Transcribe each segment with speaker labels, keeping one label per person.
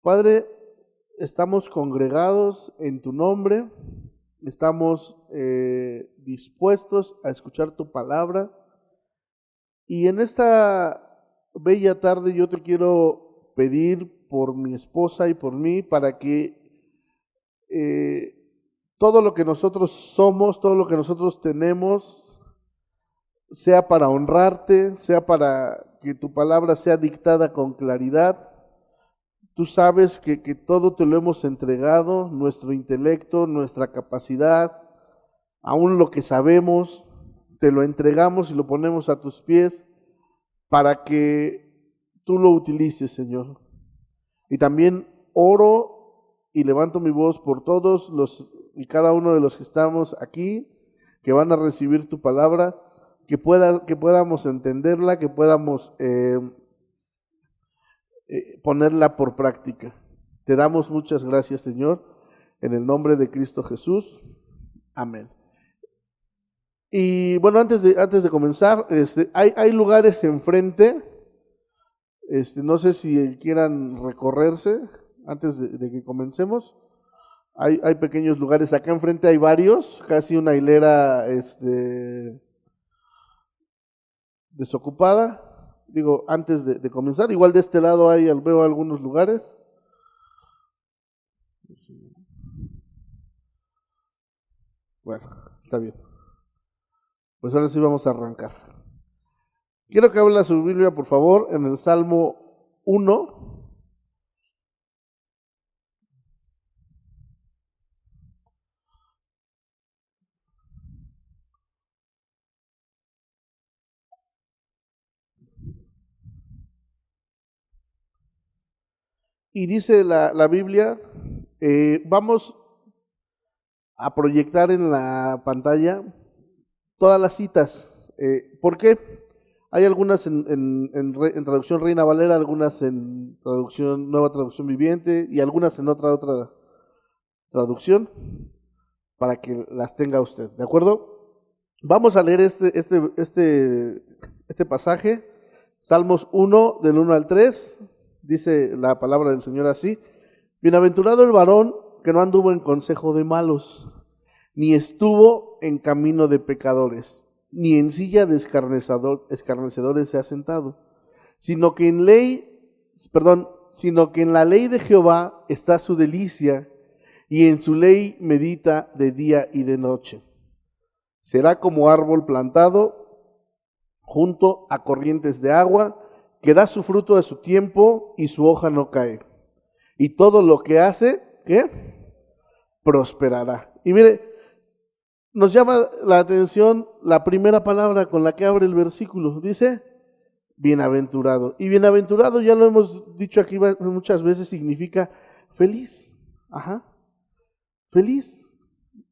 Speaker 1: Padre, estamos congregados en tu nombre, estamos dispuestos a escuchar tu palabra y en esta bella tarde yo te quiero pedir por mi esposa y por mí para que eh, todo lo que nosotros somos, todo lo que nosotros tenemos, sea para honrarte, sea para que tu palabra sea dictada con claridad. Tú sabes que todo te lo hemos entregado, nuestro intelecto, nuestra capacidad, aún lo que sabemos, te lo entregamos y lo ponemos a tus pies para que tú lo utilices, Señor. Y también oro y levanto mi voz por todos los y cada uno de los que estamos aquí, que van a recibir tu palabra, que podamos entenderla, que podamos ponerla por práctica. Te damos muchas gracias, Señor, en el nombre de Cristo Jesús. Amén. Y bueno, antes de comenzar, hay lugares enfrente, no sé si quieran recorrerse antes de que comencemos. Hay pequeños lugares, acá enfrente hay varios, casi una hilera desocupada. Digo, antes de comenzar, igual de este lado veo algunos lugares. Bueno, está bien. Pues ahora sí vamos a arrancar. Quiero que abra su Biblia, por favor, en el Salmo 1. Y dice la Biblia, vamos a proyectar en la pantalla todas las citas. ¿Por qué? Hay algunas en traducción Reina Valera, algunas en traducción Nueva Traducción Viviente y algunas en otra traducción para que las tenga usted, ¿de acuerdo? Vamos a leer este pasaje, Salmos 1 del 1 al 3, dice la palabra del Señor así: Bienaventurado el varón que no anduvo en consejo de malos, ni estuvo en camino de pecadores, ni en silla de escarnecedores se ha sentado, sino que sino que en la ley de Jehová está su delicia, y en su ley medita de día y de noche. Será como árbol plantado junto a corrientes de agua, que da su fruto a su tiempo y su hoja no cae. Y todo lo que hace, ¿qué? Prosperará. Y mire, nos llama la atención la primera palabra con la que abre el versículo. Dice, bienaventurado. Y bienaventurado, ya lo hemos dicho aquí muchas veces, significa feliz. Ajá. Feliz.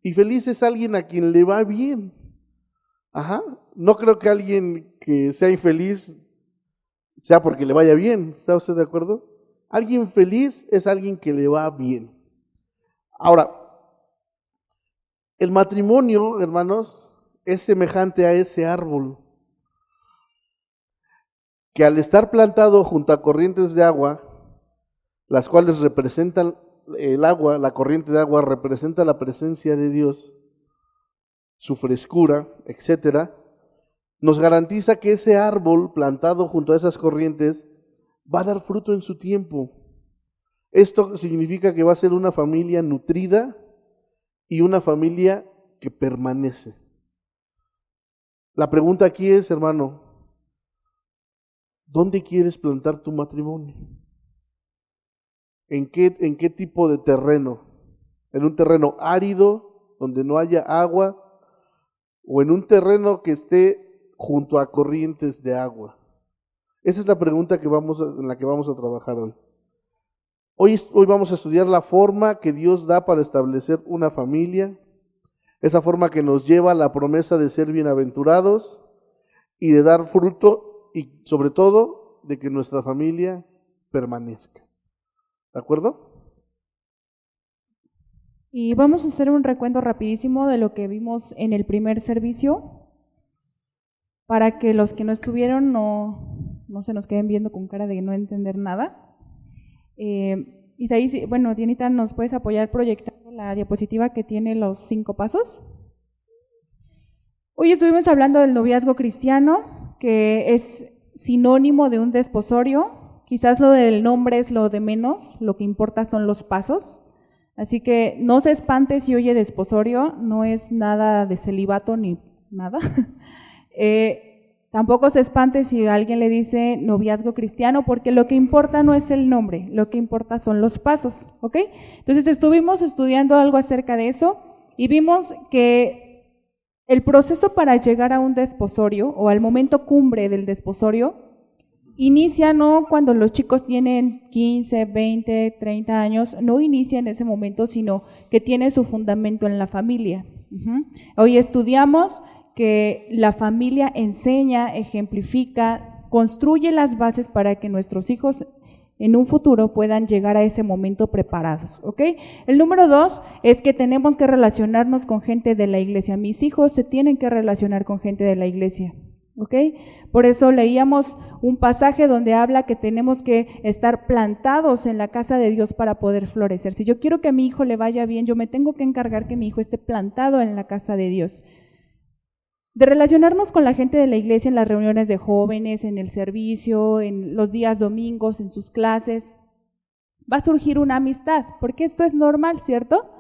Speaker 1: Y feliz es alguien a quien le va bien. Ajá. No creo que alguien que sea infeliz sea porque le vaya bien. ¿Está usted de acuerdo? Alguien feliz es alguien que le va bien. Ahora, el matrimonio, hermanos, es semejante a ese árbol que al estar plantado junto a corrientes de agua, las cuales representan el agua, la corriente de agua representa la presencia de Dios, su frescura, etcétera, nos garantiza que ese árbol plantado junto a esas corrientes va a dar fruto en su tiempo. Esto significa que va a ser una familia nutrida y una familia que permanece. La pregunta aquí es, hermano, ¿dónde quieres plantar tu matrimonio? ¿En qué tipo de terreno? ¿En un terreno árido, donde no haya agua? ¿O en un terreno que esté junto a corrientes de agua? Esa es la pregunta en la que vamos a trabajar hoy. Hoy vamos a estudiar la forma que Dios da para establecer una familia, esa forma que nos lleva a la promesa de ser bienaventurados y de dar fruto y sobre todo de que nuestra familia permanezca. ¿De acuerdo?
Speaker 2: Y vamos a hacer un recuento rapidísimo de lo que vimos en el primer servicio, para que los que no estuvieron no se nos queden viendo con cara de no entender nada. Isaí, bueno, Dianita, ¿nos puedes apoyar proyectando la diapositiva que tiene los 5 pasos? Hoy estuvimos hablando del noviazgo cristiano, que es sinónimo de un desposorio. Quizás lo del nombre es lo de menos, lo que importa son los pasos. Así que no se espante si oye desposorio, no es nada de celibato ni nada. Tampoco se espante si alguien le dice noviazgo cristiano, porque lo que importa no es el nombre, lo que importa son los pasos, ¿ok? Entonces estuvimos estudiando algo acerca de eso y vimos que el proceso para llegar a un desposorio o al momento cumbre del desposorio inicia no cuando los chicos tienen 15, 20, 30 años, no inicia en ese momento, sino que tiene su fundamento en la familia. Hoy estudiamos que la familia enseña, ejemplifica, construye las bases para que nuestros hijos en un futuro puedan llegar a ese momento preparados, ¿ok? El número 2 es que tenemos que relacionarnos con gente de la iglesia. Mis hijos se tienen que relacionar con gente de la iglesia, ¿ok? Por eso leíamos un pasaje donde habla que tenemos que estar plantados en la casa de Dios para poder florecer. Si yo quiero que a mi hijo le vaya bien, yo me tengo que encargar que mi hijo esté plantado en la casa de Dios. De relacionarnos con la gente de la iglesia en las reuniones de jóvenes, en el servicio, en los días domingos, en sus clases, va a surgir una amistad, porque esto es normal, ¿cierto?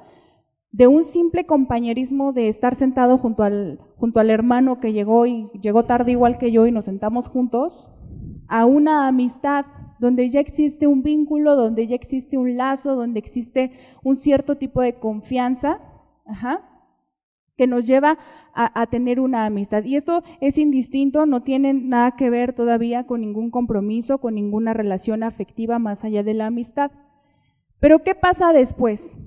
Speaker 2: De un simple compañerismo de estar sentado junto al hermano que llegó tarde igual que yo y nos sentamos juntos, a una amistad donde ya existe un vínculo, donde ya existe un lazo, donde existe un cierto tipo de confianza, que nos lleva a tener una amistad. Y esto es indistinto, no tiene nada que ver todavía con ningún compromiso, con ninguna relación afectiva más allá de la amistad. Pero ¿qué pasa después?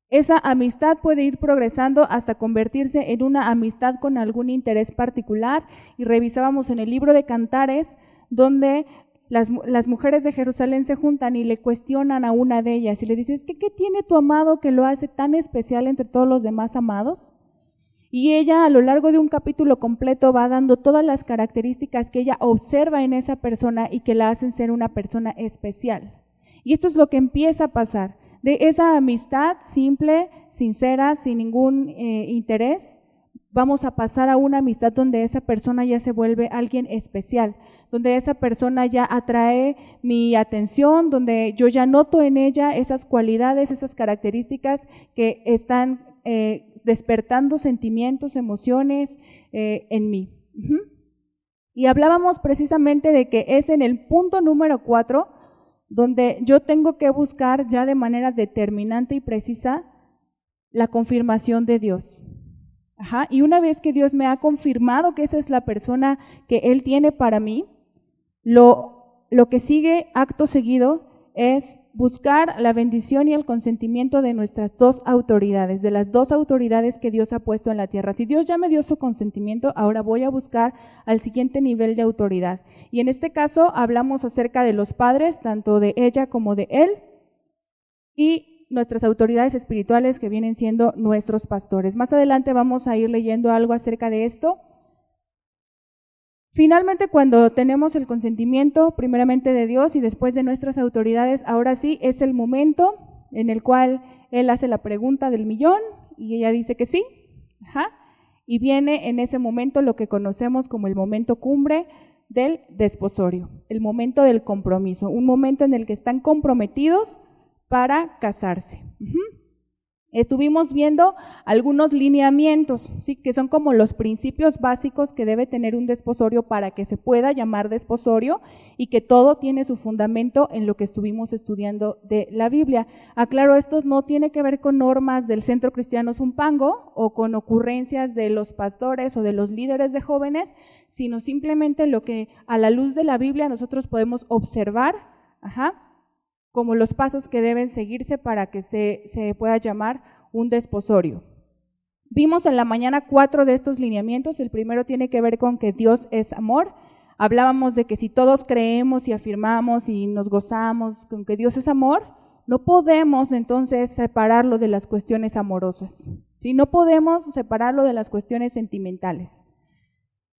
Speaker 2: Esa amistad puede ir progresando hasta convertirse en una amistad con algún interés particular. Y revisábamos en el libro de Cantares, donde las mujeres de Jerusalén se juntan y le cuestionan a una de ellas y le dicen, ¿qué tiene tu amado que lo hace tan especial entre todos los demás amados? Y ella a lo largo de un capítulo completo va dando todas las características que ella observa en esa persona y que la hacen ser una persona especial. Y esto es lo que empieza a pasar. De esa amistad simple, sincera, sin ningún interés, vamos a pasar a una amistad donde esa persona ya se vuelve alguien especial, donde esa persona ya atrae mi atención, donde yo ya noto en ella esas cualidades, esas características que están despertando sentimientos, emociones en mí. Y hablábamos precisamente de que es en el punto número 4 donde yo tengo que buscar ya de manera determinante y precisa la confirmación de Dios. Y una vez que Dios me ha confirmado que esa es la persona que Él tiene para mí, lo que sigue acto seguido es buscar la bendición y el consentimiento de nuestras 2 autoridades, de las 2 autoridades que Dios ha puesto en la tierra. Si Dios ya me dio su consentimiento, ahora voy a buscar al siguiente nivel de autoridad. Y en este caso hablamos acerca de los padres, tanto de ella como de él, y nuestras autoridades espirituales que vienen siendo nuestros pastores. Más adelante vamos a ir leyendo algo acerca de esto. Finalmente, cuando tenemos el consentimiento primeramente de Dios y después de nuestras autoridades, ahora sí es el momento en el cual Él hace la pregunta del millón y ella dice que sí, y viene en ese momento lo que conocemos como el momento cumbre del desposorio, el momento del compromiso, un momento en el que están comprometidos para casarse. Estuvimos viendo algunos lineamientos, ¿sí? Que son como los principios básicos que debe tener un desposorio para que se pueda llamar desposorio y que todo tiene su fundamento en lo que estuvimos estudiando de la Biblia. Aclaro, esto no tiene que ver con normas del Centro Cristiano Zumpango o con ocurrencias de los pastores o de los líderes de jóvenes, sino simplemente lo que a la luz de la Biblia nosotros podemos observar, como los pasos que deben seguirse para que se pueda llamar un desposorio. Vimos en la mañana 4 de estos lineamientos. El primero tiene que ver con que Dios es amor. Hablábamos de que si todos creemos y afirmamos y nos gozamos con que Dios es amor, no podemos entonces separarlo de las cuestiones amorosas, ¿sí? No podemos separarlo de las cuestiones sentimentales.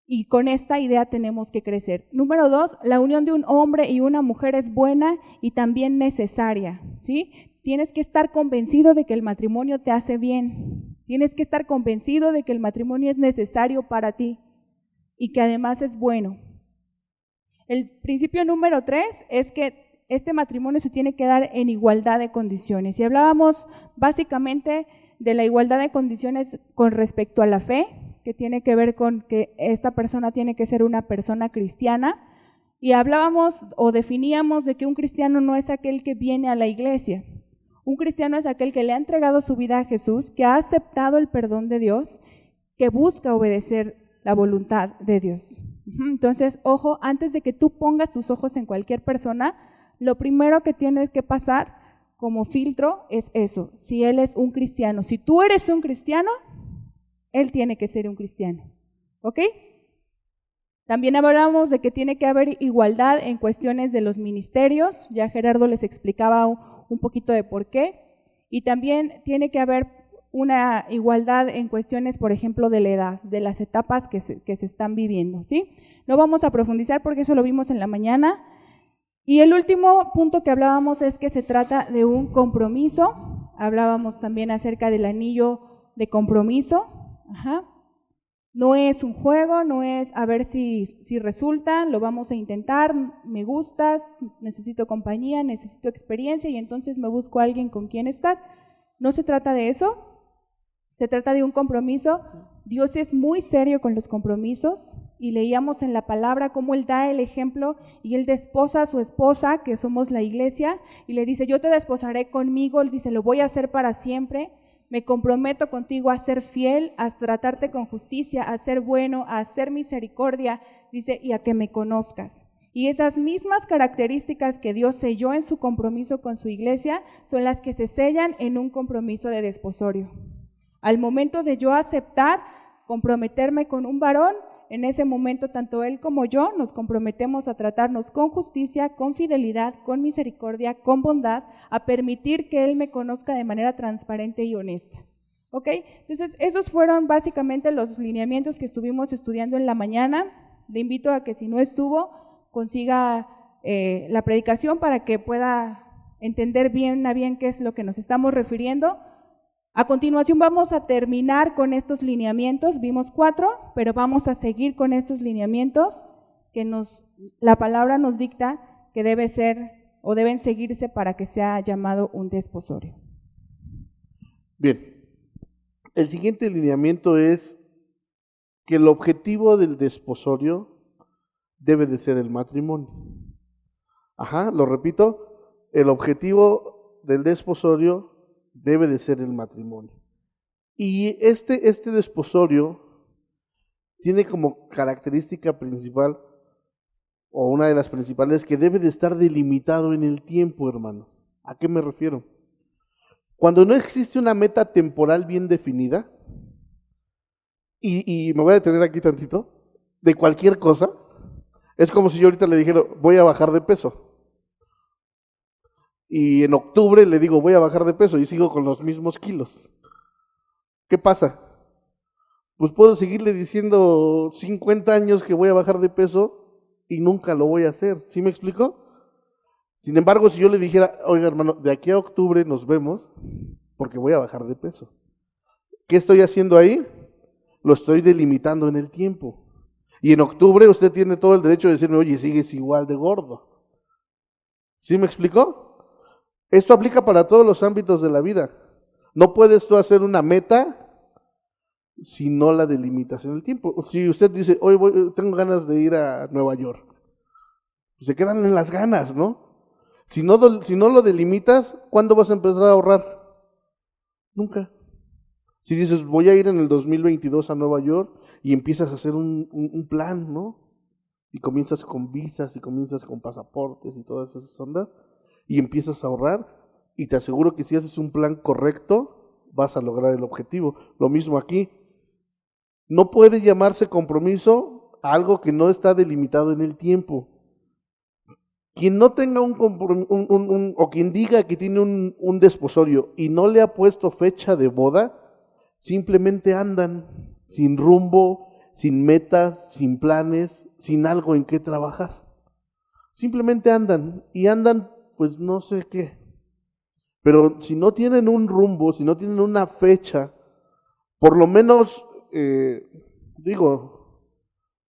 Speaker 2: Y con esta idea tenemos que crecer. Número 2, la unión de un hombre y una mujer es buena y también necesaria, ¿sí? Tienes que estar convencido de que el matrimonio te hace bien. Tienes que estar convencido de que el matrimonio es necesario para ti y que además es bueno. El principio número 3 es que este matrimonio se tiene que dar en igualdad de condiciones. Y hablábamos básicamente de la igualdad de condiciones con respecto a la fe, que tiene que ver con que esta persona tiene que ser una persona cristiana, y hablábamos o definíamos de que un cristiano no es aquel que viene a la iglesia. Un cristiano es aquel que le ha entregado su vida a Jesús, que ha aceptado el perdón de Dios, que busca obedecer la voluntad de Dios. Entonces, ojo, antes de que tú pongas tus ojos en cualquier persona, lo primero que tienes que pasar como filtro es eso, si él es un cristiano. Si tú eres un cristiano, él tiene que ser un cristiano, ¿ok? También hablamos de que tiene que haber igualdad en cuestiones de los ministerios, ya Gerardo les explicaba un poquito de por qué, y también tiene que haber una igualdad en cuestiones, por ejemplo, de la edad, de las etapas que se están viviendo, ¿sí? No vamos a profundizar porque eso lo vimos en la mañana. Y el último punto que hablábamos es que se trata de un compromiso. Hablábamos también acerca del anillo de compromiso. No es un juego, no es a ver si resulta, lo vamos a intentar, me gustas, necesito compañía, necesito experiencia y entonces me busco a alguien con quien estar. No se trata de eso, se trata de un compromiso. Dios es muy serio con los compromisos y leíamos en la palabra cómo Él da el ejemplo y Él desposa a su esposa, que somos la iglesia, y le dice, yo te desposaré conmigo, Él dice, lo voy a hacer para siempre, me comprometo contigo a ser fiel, a tratarte con justicia, a ser bueno, a hacer misericordia, dice, y a que me conozcas. Y esas mismas características que Dios selló en su compromiso con su iglesia son las que se sellan en un compromiso de desposorio. Al momento de yo aceptar, comprometerme con un varón, en ese momento tanto él como yo nos comprometemos a tratarnos con justicia, con fidelidad, con misericordia, con bondad, a permitir que él me conozca de manera transparente y honesta. ¿Ok? Entonces, esos fueron básicamente los lineamientos que estuvimos estudiando en la mañana. Le invito a que si no estuvo, consiga la predicación para que pueda entender bien a bien qué es lo que nos estamos refiriendo. A continuación vamos a terminar con estos lineamientos, vimos 4, pero vamos a seguir con estos lineamientos que la palabra nos dicta que debe ser o deben seguirse para que sea llamado un desposorio.
Speaker 1: Bien, el siguiente lineamiento es que el objetivo del desposorio debe de ser el matrimonio. Lo repito, el objetivo del desposorio debe de ser el matrimonio. Y este desposorio tiene como característica principal, o una de las principales, que debe de estar delimitado en el tiempo, hermano. ¿A qué me refiero? Cuando no existe una meta temporal bien definida, y me voy a detener aquí tantito, de cualquier cosa, es como si yo ahorita le dijera, voy a bajar de peso. Y en octubre le digo, voy a bajar de peso y sigo con los mismos kilos. ¿Qué pasa? Pues puedo seguirle diciendo 50 años que voy a bajar de peso y nunca lo voy a hacer. ¿Sí me explico? Sin embargo, si yo le dijera, oiga hermano, de aquí a octubre nos vemos porque voy a bajar de peso. ¿Qué estoy haciendo ahí? Lo estoy delimitando en el tiempo. Y en octubre usted tiene todo el derecho de decirme, oye, sigues igual de gordo. ¿Sí me explicó? Esto aplica para todos los ámbitos de la vida. No puedes tú hacer una meta si no la delimitas en el tiempo. Si usted dice, hoy tengo ganas de ir a Nueva York, pues se quedan en las ganas, ¿no? Si no lo delimitas, ¿cuándo vas a empezar a ahorrar? Nunca. Si dices, voy a ir en el 2022 a Nueva York y empiezas a hacer un plan, ¿no? Y comienzas con visas y comienzas con pasaportes y todas esas ondas, y empiezas a ahorrar, y te aseguro que si haces un plan correcto, vas a lograr el objetivo. Lo mismo aquí. No puede llamarse compromiso a algo que no está delimitado en el tiempo. Quien no tenga o quien diga que tiene un desposorio y no le ha puesto fecha de boda, simplemente andan sin rumbo, sin metas, sin planes, sin algo en qué trabajar. Simplemente andan, y andan pues no sé qué. Pero si no tienen un rumbo, si no tienen una fecha, por lo menos,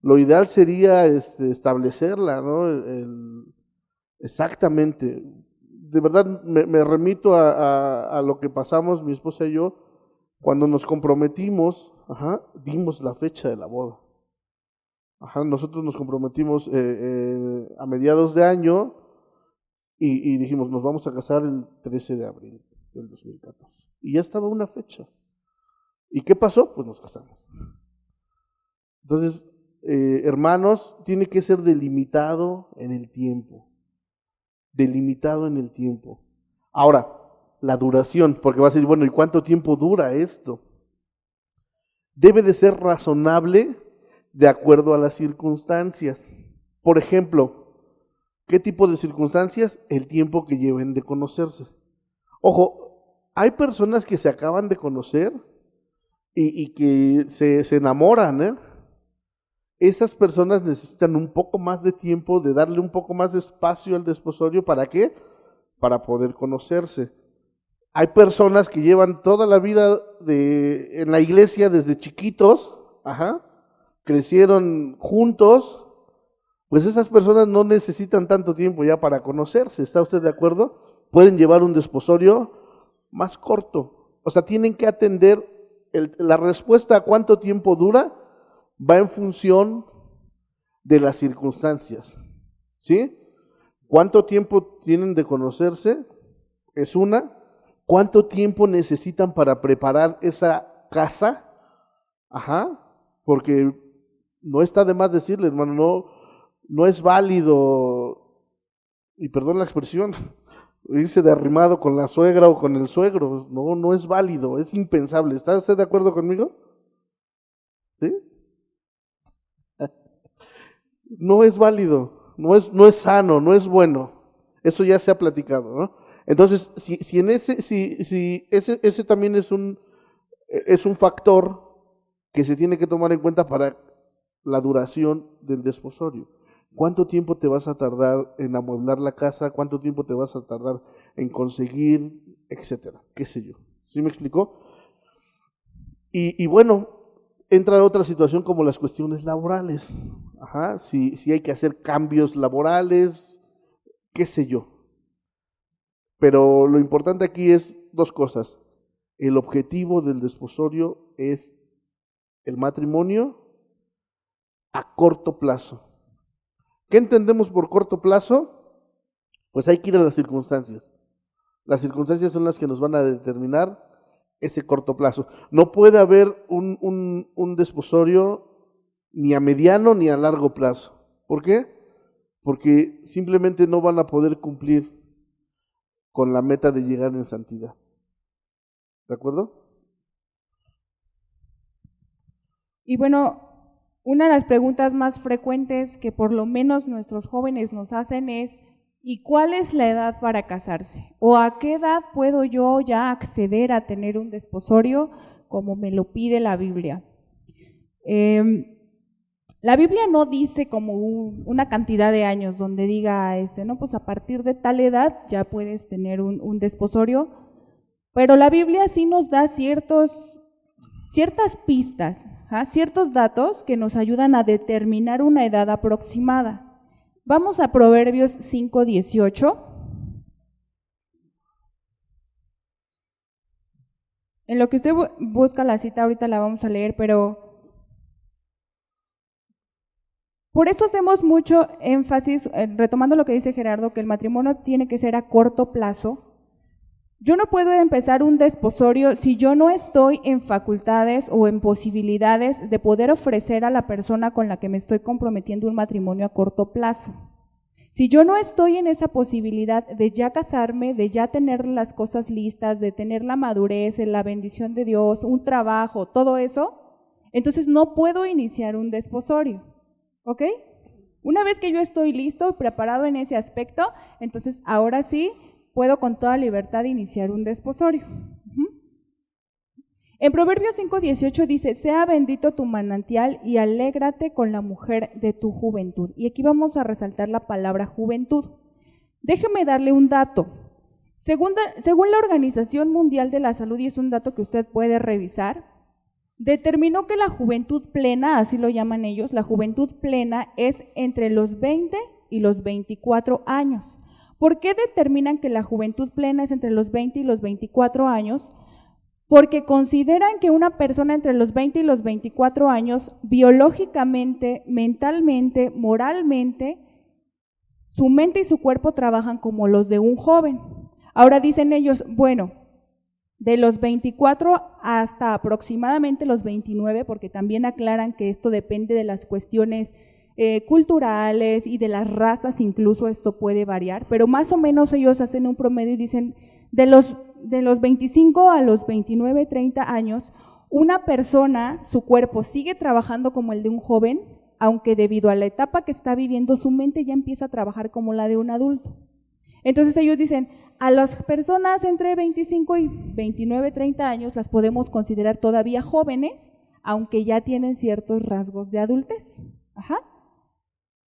Speaker 1: lo ideal sería establecerla, ¿no? Exactamente. De verdad, me remito a lo que pasamos mi esposa y yo cuando nos comprometimos, dimos la fecha de la boda. Nosotros nos comprometimos a mediados de año y dijimos, nos vamos a casar el 13 de abril del 2014. Y ya estaba una fecha. ¿Y qué pasó? Pues nos casamos. Entonces, hermanos, tiene que ser delimitado en el tiempo. Delimitado en el tiempo. Ahora, la duración, porque va a decir, bueno, ¿y cuánto tiempo dura esto? Debe de ser razonable de acuerdo a las circunstancias. Por ejemplo, ¿qué tipo de circunstancias? El tiempo que lleven de conocerse. Ojo, hay personas que se acaban de conocer y que se enamoran, ¿eh? Esas personas necesitan un poco más de tiempo, de darle un poco más de espacio al desposorio. ¿Para qué? Para poder conocerse. Hay personas que llevan toda la vida en la iglesia desde chiquitos, crecieron juntos, pues esas personas no necesitan tanto tiempo ya para conocerse. ¿Está usted de acuerdo? Pueden llevar un desposorio más corto. O sea, tienen que atender la respuesta a cuánto tiempo dura va en función de las circunstancias, ¿sí? ¿Cuánto tiempo tienen de conocerse? Es una. ¿Cuánto tiempo necesitan para preparar esa casa? Porque no está de más decirle, hermano, no es válido, y perdón la expresión, irse de arrimado con la suegra o con el suegro. No es válido, es impensable. ¿Está usted de acuerdo conmigo? ¿Sí? No es válido, no es sano, no es bueno. Eso ya se ha platicado, ¿no? Entonces, si ese también es un factor que se tiene que tomar en cuenta para la duración del desposorio. ¿Cuánto tiempo te vas a tardar en amueblar la casa? ¿Cuánto tiempo te vas a tardar en conseguir, etcétera? ¿Qué sé yo? ¿Sí me explicó? Y bueno, entra otra situación como las cuestiones laborales. Si hay que hacer cambios laborales, qué sé yo. Pero lo importante aquí es dos cosas. El objetivo del desposorio es el matrimonio a corto plazo. ¿Qué entendemos por corto plazo? Pues hay que ir a las circunstancias. Las circunstancias son las que nos van a determinar ese corto plazo. No puede haber un desposorio ni a mediano ni a largo plazo. ¿Por qué? Porque simplemente no van a poder cumplir con la meta de llegar en santidad. ¿De acuerdo?
Speaker 2: Y bueno, una de las preguntas más frecuentes que por lo menos nuestros jóvenes nos hacen es, ¿y cuál es la edad para casarse? ¿O a qué edad puedo yo ya acceder a tener un desposorio como me lo pide la Biblia? La Biblia no dice como una cantidad de años donde diga, no, pues a partir de tal edad ya puedes tener un desposorio, pero la Biblia sí nos da ciertas pistas, ciertos datos que nos ayudan a determinar una edad aproximada. Vamos a Proverbios 5:18. En lo que usted busca la cita, ahorita la vamos a leer, pero por eso hacemos mucho énfasis, retomando lo que dice Gerardo, que el matrimonio tiene que ser a corto plazo. Yo no puedo empezar un desposorio si yo no estoy en facultades o en posibilidades de poder ofrecer a la persona con la que me estoy comprometiendo un matrimonio a corto plazo. Si yo no estoy en esa posibilidad de ya casarme, de ya tener las cosas listas, de tener la madurez, la bendición de Dios, un trabajo, todo eso, entonces no puedo iniciar un desposorio. ¿Ok? Una vez que yo estoy listo, preparado en ese aspecto, entonces ahora sí puedo con toda libertad iniciar un desposorio. En Proverbios 5:18 dice, sea bendito tu manantial y alégrate con la mujer de tu juventud. Y aquí vamos a resaltar la palabra juventud. Déjeme darle un dato. Según la Organización Mundial de la Salud, y es un dato que usted puede revisar, determinó que la juventud plena, así lo llaman ellos, la juventud plena es entre los 20 y los 24 años. ¿Por qué determinan que la juventud plena es entre los 20 y los 24 años? Porque consideran que una persona entre los 20 y los 24 años, biológicamente, mentalmente, moralmente, su mente y su cuerpo trabajan como los de un joven. Ahora dicen ellos, bueno, de los 24 hasta aproximadamente los 29, porque también aclaran que esto depende de las cuestiones culturales y de las razas, incluso esto puede variar, pero más o menos ellos hacen un promedio y dicen, de los 25 a los 29, 30 años, una persona, su cuerpo sigue trabajando como el de un joven, aunque debido a la etapa que está viviendo, su mente ya empieza a trabajar como la de un adulto. Entonces ellos dicen, a las personas entre 25 y 29, 30 años las podemos considerar todavía jóvenes, aunque ya tienen ciertos rasgos de adultez. Ajá.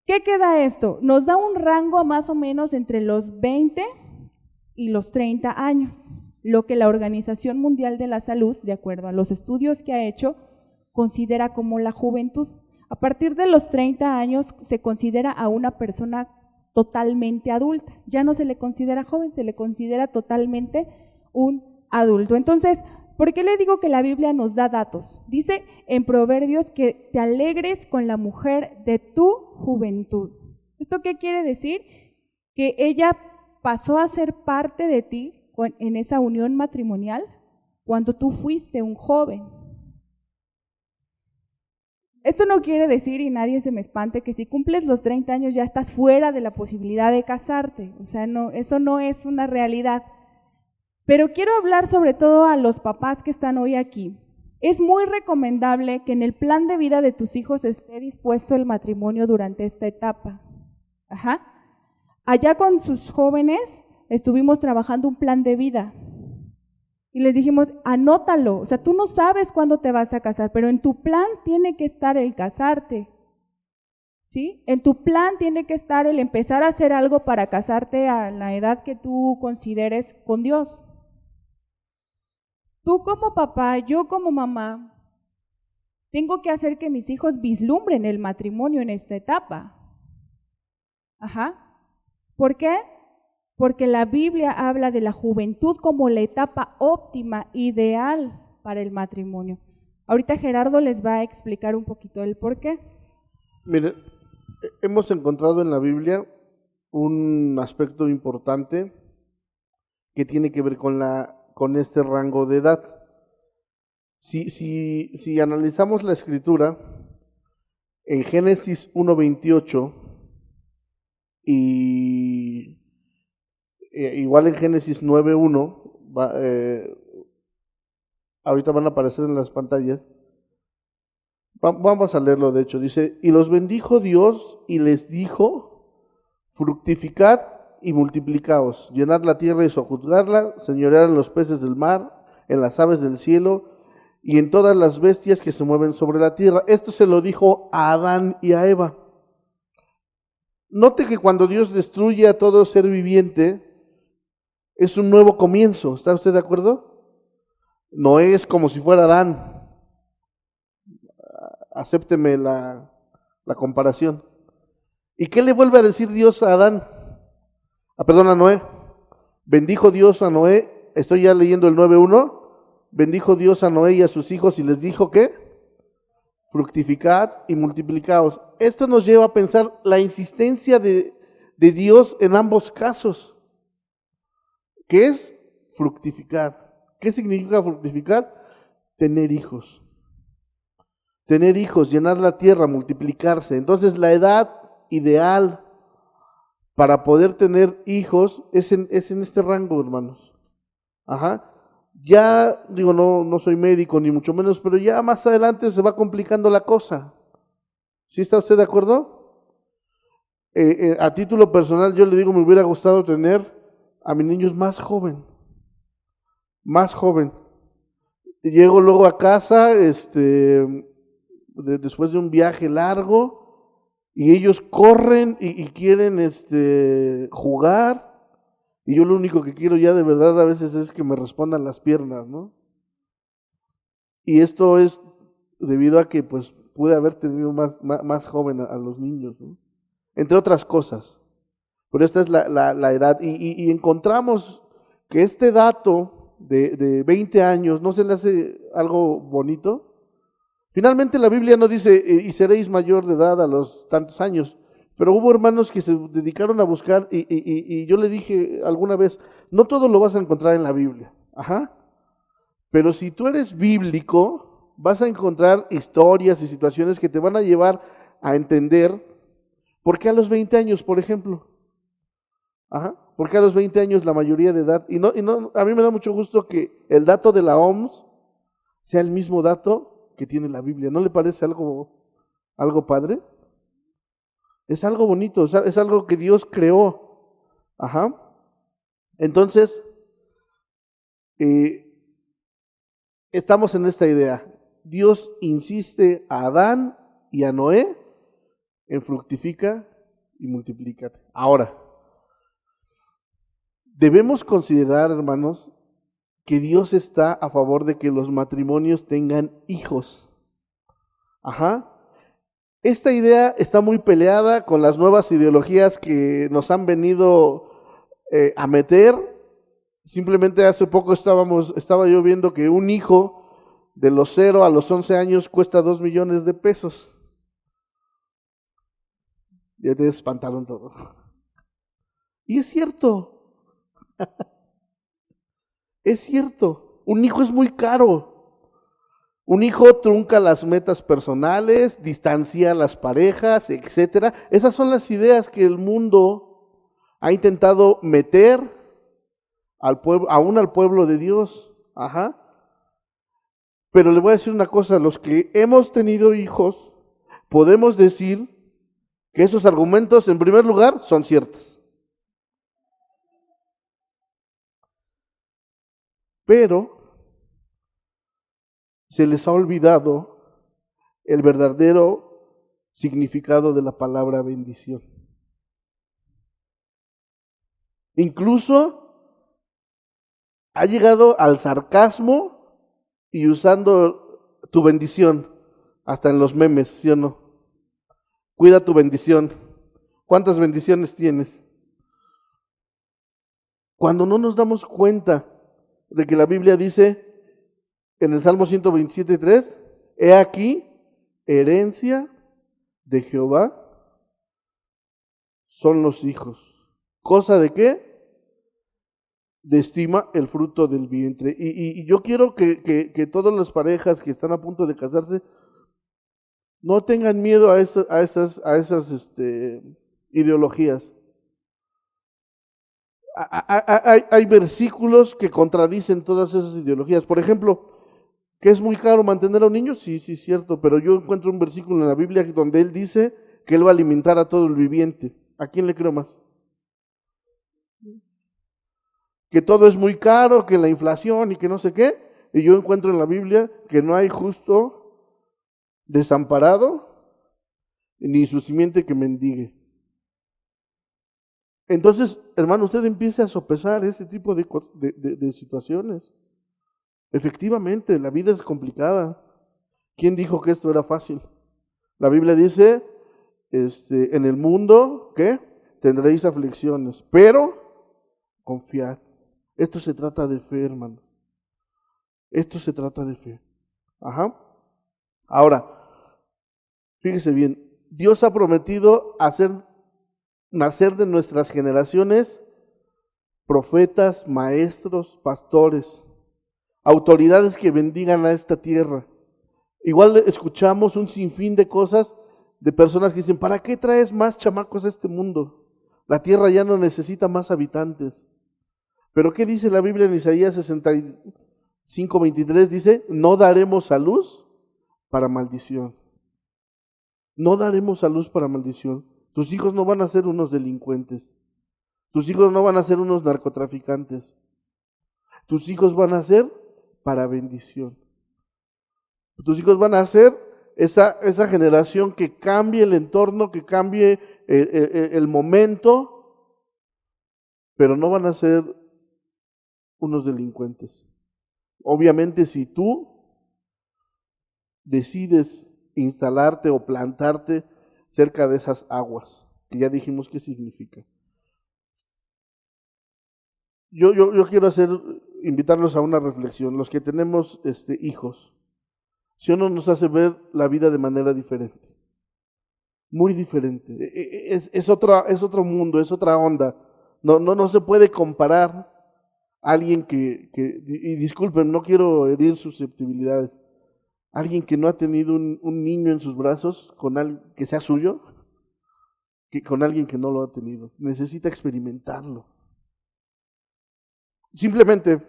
Speaker 2: ¿Qué queda esto? Nos da un rango más o menos entre los 20 y los 30 años, lo que la Organización Mundial de la Salud, de acuerdo a los estudios que ha hecho, considera como la juventud. A partir de los 30 años se considera a una persona totalmente adulta, ya no se le considera joven, se le considera totalmente un adulto. Entonces, ¿por qué le digo que la Biblia nos da datos? Dice en Proverbios que te alegres con la mujer de tu juventud. ¿Esto qué quiere decir? Que ella pasó a ser parte de ti en esa unión matrimonial cuando tú fuiste un joven. Esto no quiere decir, y nadie se me espante, que si cumples los 30 años ya estás fuera de la posibilidad de casarte. O sea, no, eso no es una realidad. Pero quiero hablar sobre todo a los papás que están hoy aquí. Es muy recomendable que en el plan de vida de tus hijos esté dispuesto el matrimonio durante esta etapa. Ajá. Allá con sus jóvenes estuvimos trabajando un plan de vida y les dijimos, anótalo, o sea, tú no sabes cuándo te vas a casar, pero en tu plan tiene que estar el casarte, ¿sí? En tu plan tiene que estar el empezar a hacer algo para casarte a la edad que tú consideres con Dios. Tú como papá, yo como mamá, tengo que hacer que mis hijos vislumbren el matrimonio en esta etapa. Ajá. ¿Por qué? Porque la Biblia habla de la juventud como la etapa óptima, ideal para el matrimonio. Ahorita Gerardo les va a explicar un poquito el por qué.
Speaker 1: Mire, hemos encontrado en la Biblia un aspecto importante que tiene que ver con este rango de edad. Si analizamos la Escritura, en Génesis 1:28 y igual en Génesis 9:1, ahorita van a aparecer en las pantallas, vamos a leerlo de hecho, dice, y los bendijo Dios y les dijo, fructificad y multiplicaos, llenad la tierra y sojuzgarla, señorear en los peces del mar, en las aves del cielo y en todas las bestias que se mueven sobre la tierra. Esto se lo dijo a Adán y a Eva. Note que cuando Dios destruye a todo ser viviente, es un nuevo comienzo. ¿Está usted de acuerdo? No es como si fuera Adán. Acépteme la comparación. ¿Y qué le vuelve a decir Dios a Adán? A Noé. Bendijo Dios a Noé. Estoy ya leyendo el 9:1. Bendijo Dios a Noé y a sus hijos y les dijo ¿qué? Fructificad y multiplicaos. Esto nos lleva a pensar la insistencia de Dios en ambos casos. ¿Qué es? Fructificar. ¿Qué significa fructificar? Tener hijos. Tener hijos, llenar la tierra, multiplicarse. Entonces la edad ideal para poder tener hijos es en este rango, hermanos. Ajá. Ya, digo, no soy médico ni mucho menos, pero ya más adelante se va complicando la cosa. ¿Sí está usted de acuerdo? A título personal yo le digo, me hubiera gustado tener a mis niños más joven. Llego luego a casa, después de un viaje largo, y ellos corren y quieren jugar, y yo lo único que quiero ya de verdad a veces es que me respondan las piernas, ¿no? Y esto es debido a que pues pude haber tenido más joven a los niños, ¿no? Entre otras cosas. Pero esta es la edad. Y encontramos que este dato de 20 años, ¿no se le hace algo bonito? Finalmente la Biblia no dice, y seréis mayor de edad a los tantos años, pero hubo hermanos que se dedicaron a buscar y yo le dije alguna vez, no todo lo vas a encontrar en la Biblia, ajá, pero si tú eres bíblico, vas a encontrar historias y situaciones que te van a llevar a entender por qué a los 20 años, por ejemplo. Ajá, porque a los 20 años la mayoría de edad, y no, a mí me da mucho gusto que el dato de la OMS sea el mismo dato que tiene la Biblia. ¿No le parece algo padre? Es algo bonito, es algo que Dios creó. Ajá. Entonces, estamos en esta idea. Dios insiste a Adán y a Noé en fructifica y multiplícate. Ahora, debemos considerar, hermanos, que Dios está a favor de que los matrimonios tengan hijos. Ajá. Esta idea está muy peleada con las nuevas ideologías que nos han venido a meter. Simplemente hace poco estaba yo viendo que un hijo de los 0 a los 11 años cuesta 2 millones de pesos. Ya te espantaron todos. Y es cierto. Es cierto, un hijo es muy caro. Un hijo trunca las metas personales, distancia a las parejas, etcétera. Esas son las ideas que el mundo ha intentado meter al pueblo, aún al pueblo de Dios. Ajá. Pero le voy a decir una cosa, los que hemos tenido hijos, podemos decir que esos argumentos, en primer lugar, son ciertos. Pero se les ha olvidado el verdadero significado de la palabra bendición. Incluso ha llegado al sarcasmo y usando tu bendición, hasta en los memes, ¿sí o no? Cuida tu bendición. ¿Cuántas bendiciones tienes? Cuando no nos damos cuenta de que la Biblia dice en el Salmo 127:3, he aquí, herencia de Jehová son los hijos. ¿Cosa de qué? De estima el fruto del vientre. Y yo quiero que todas las parejas que están a punto de casarse no tengan miedo a esas ideologías. Hay versículos que contradicen todas esas ideologías. Por ejemplo, ¿que es muy caro mantener a un niño? Sí, sí, cierto, pero yo encuentro un versículo en la Biblia donde él dice que él va a alimentar a todo el viviente. ¿A quién le creo más? Que todo es muy caro, que la inflación y que no sé qué. Y yo encuentro en la Biblia que no hay justo desamparado ni su simiente que mendigue. Entonces, hermano, usted empiece a sopesar ese tipo de situaciones. Efectivamente, la vida es complicada. ¿Quién dijo que esto era fácil? La Biblia dice, en el mundo, ¿qué? Tendréis aflicciones, pero confiad. Esto se trata de fe, hermano. Esto se trata de fe. Ajá. Ahora, fíjese bien, Dios ha prometido hacer nacer de nuestras generaciones profetas, maestros, pastores, autoridades que bendigan a esta tierra. Igual escuchamos un sinfín de cosas de personas que dicen, ¿para qué traes más chamacos a este mundo? La tierra ya no necesita más habitantes. Pero ¿qué dice la Biblia en Isaías 65:23? Dice, no daremos a luz para maldición. No daremos a luz para maldición. Tus hijos no van a ser unos delincuentes. Tus hijos no van a ser unos narcotraficantes. Tus hijos van a ser para bendición. Tus hijos van a ser esa generación que cambie el entorno, que cambie el momento, pero no van a ser unos delincuentes. Obviamente, si tú decides instalarte o plantarte cerca de esas aguas, que ya dijimos qué significa. Yo quiero invitarlos a una reflexión. Los que tenemos hijos, ¿sí o no nos hace ver la vida de manera diferente? Muy diferente. Es otro mundo, es otra onda. No se puede comparar a alguien y disculpen, no quiero herir susceptibilidades, alguien que no ha tenido un niño en sus brazos con alguien que sea suyo, que con alguien que no lo ha tenido. Necesita experimentarlo. Simplemente,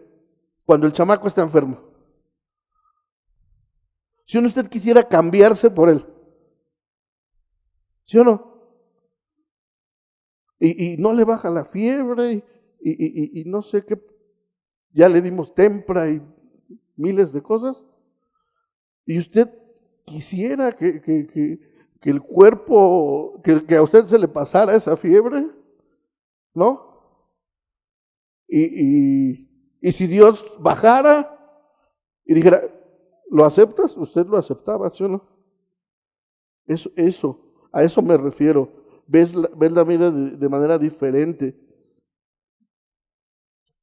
Speaker 1: cuando el chamaco está enfermo, si usted quisiera cambiarse por él, ¿sí o no? Y no le baja la fiebre y no sé qué, ya le dimos tempra y miles de cosas, y usted quisiera que el cuerpo, que a usted se le pasara esa fiebre, ¿no? Y si Dios bajara y dijera, ¿lo aceptas? Usted lo aceptaba, ¿sí o no? A eso me refiero. Ves la vida de manera diferente.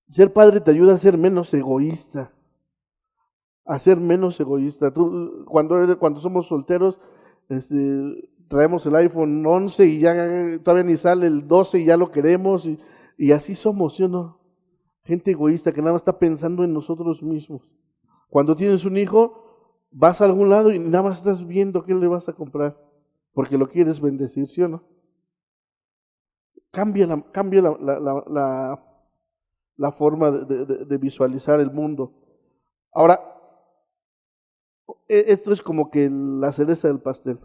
Speaker 1: Ser padre te ayuda a ser menos egoísta. A ser menos egoísta. Tú, cuando somos solteros, traemos el iPhone 11 y ya todavía ni sale el 12 y ya lo queremos. Y así somos, ¿sí o no? Gente egoísta que nada más está pensando en nosotros mismos. Cuando tienes un hijo, vas a algún lado y nada más estás viendo qué le vas a comprar, porque lo quieres bendecir, ¿sí o no? Cambia la forma de visualizar el mundo. Ahora, esto es como que la cereza del pastel.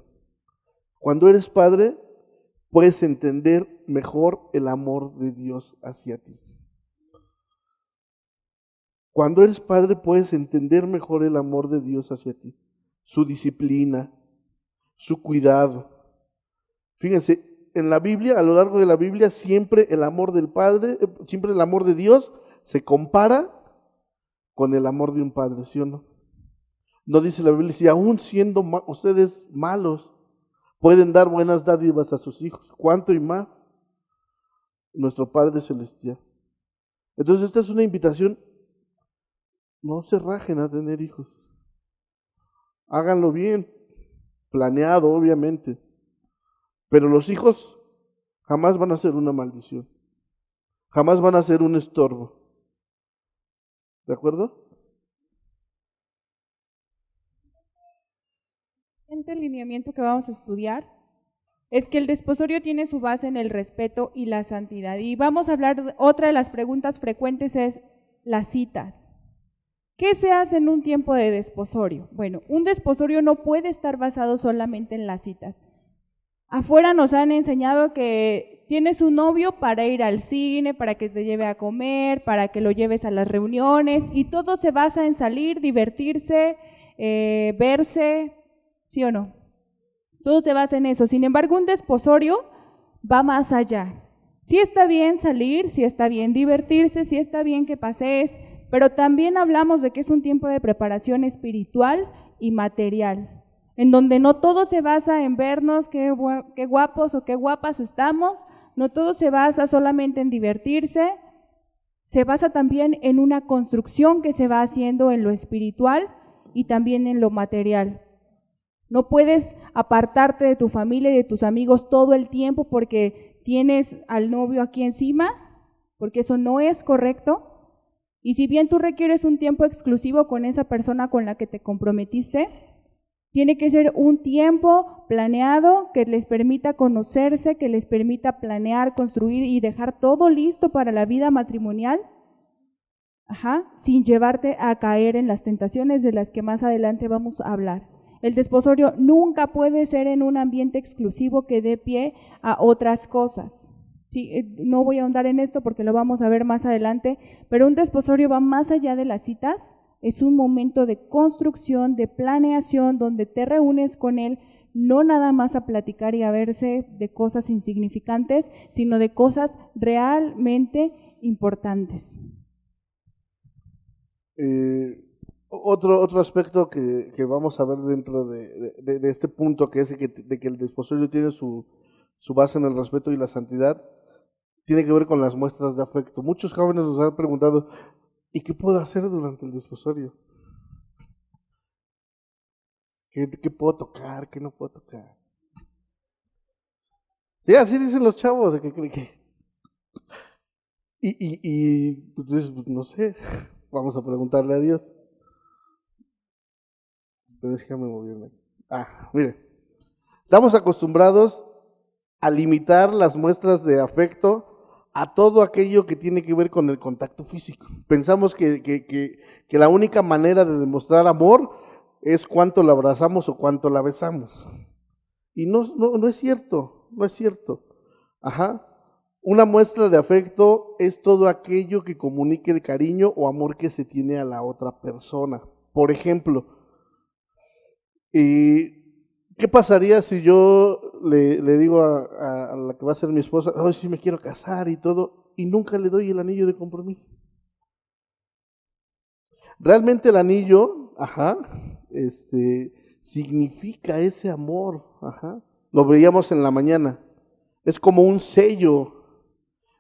Speaker 1: Cuando eres padre, puedes entender mejor el amor de Dios hacia ti. Cuando eres padre, puedes entender mejor el amor de Dios hacia ti, su disciplina, su cuidado. Fíjense, en la Biblia, a lo largo de la Biblia, siempre el amor del Padre, siempre el amor de Dios se compara con el amor de un padre, ¿sí o no? No dice la Biblia, si aún siendo ustedes malos, pueden dar buenas dádivas a sus hijos, ¿cuánto y más? Nuestro Padre Celestial. Entonces esta es una invitación. No se rajen a tener hijos. Háganlo bien, planeado, obviamente. Pero los hijos jamás van a ser una maldición. Jamás van a ser un estorbo. ¿De acuerdo?
Speaker 2: El lineamiento que vamos a estudiar es que el desposorio tiene su base en el respeto y la santidad. Y vamos a hablar, otra de las preguntas frecuentes es las citas. ¿Qué se hace en un tiempo de desposorio? Bueno, un desposorio no puede estar basado solamente en las citas. Afuera nos han enseñado que tienes un novio para ir al cine, para que te lleve a comer, para que lo lleves a las reuniones, y todo se basa en salir, divertirse, verse, ¿sí o no? Todo se basa en eso. Sin embargo, un desposorio va más allá. Sí está bien salir, sí está bien divertirse, sí está bien que pasees, pero también hablamos de que es un tiempo de preparación espiritual y material, en donde no todo se basa en vernos qué guapos o qué guapas estamos, no todo se basa solamente en divertirse, se basa también en una construcción que se va haciendo en lo espiritual y también en lo material. No puedes apartarte de tu familia y de tus amigos todo el tiempo porque tienes al novio aquí encima, porque eso no es correcto. Y si bien tú requieres un tiempo exclusivo con esa persona con la que te comprometiste, tiene que ser un tiempo planeado que les permita conocerse, que les permita planear, construir y dejar todo listo para la vida matrimonial, sin llevarte a caer en las tentaciones de las que más adelante vamos a hablar. El desposorio nunca puede ser en un ambiente exclusivo que dé pie a otras cosas. Sí, no voy a ahondar en esto porque lo vamos a ver más adelante, pero un desposorio va más allá de las citas, Es un momento de construcción, de planeación, donde te reúnes con él, no nada más a platicar y a verse de cosas insignificantes, sino de cosas realmente importantes.
Speaker 1: Otro aspecto que vamos a ver dentro de este punto, que es de que el desposorio tiene su base en el respeto y la santidad, tiene que ver con las muestras de afecto. Muchos jóvenes nos han preguntado, ¿y qué puedo hacer durante el desposorio? ¿Qué puedo tocar? ¿Qué no puedo tocar? Sí, así dicen los chavos, de que. Pues, no sé, vamos a preguntarle a Dios. Pero déjame moverme. Mire, estamos acostumbrados a limitar las muestras de afecto a todo aquello que tiene que ver con el contacto físico. Pensamos que la única manera de demostrar amor es cuánto la abrazamos o cuánto la besamos. Y no es cierto, no es cierto. Una muestra de afecto es todo aquello que comunique el cariño o amor que se tiene a la otra persona. Por ejemplo, ¿qué pasaría si yo le digo a la que va a ser mi esposa, hoy sí me quiero casar y todo, y nunca le doy el anillo de compromiso? Realmente el anillo, significa ese amor, Lo veíamos en la mañana, es como un sello.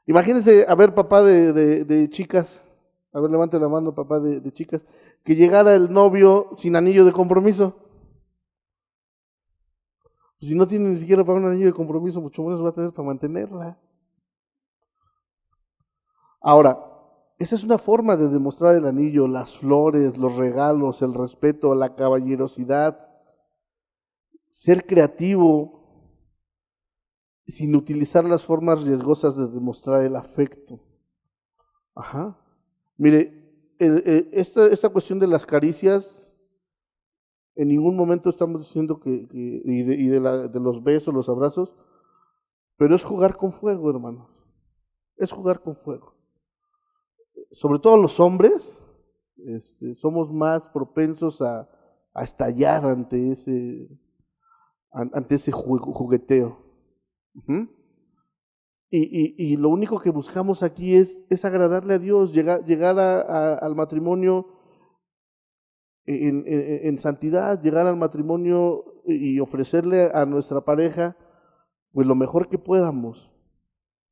Speaker 1: Imagínense, a ver, papá de chicas, a ver, levante la mano, papá de chicas, que llegara el novio sin anillo de compromiso. Si no tiene ni siquiera para un anillo de compromiso, mucho menos va a tener para mantenerla. Ahora, esa es una forma de demostrar el anillo, las flores, los regalos, el respeto, la caballerosidad, ser creativo sin utilizar las formas riesgosas de demostrar el afecto. Mire, esta cuestión de las caricias, en ningún momento estamos diciendo de los besos, los abrazos, pero es jugar con fuego, hermanos. Es jugar con fuego. Sobre todo los hombres, somos más propensos a estallar ante ese jugueteo. Y lo único que buscamos aquí es agradarle a Dios, llegar al matrimonio en santidad, llegar al matrimonio y ofrecerle a nuestra pareja pues lo mejor que podamos.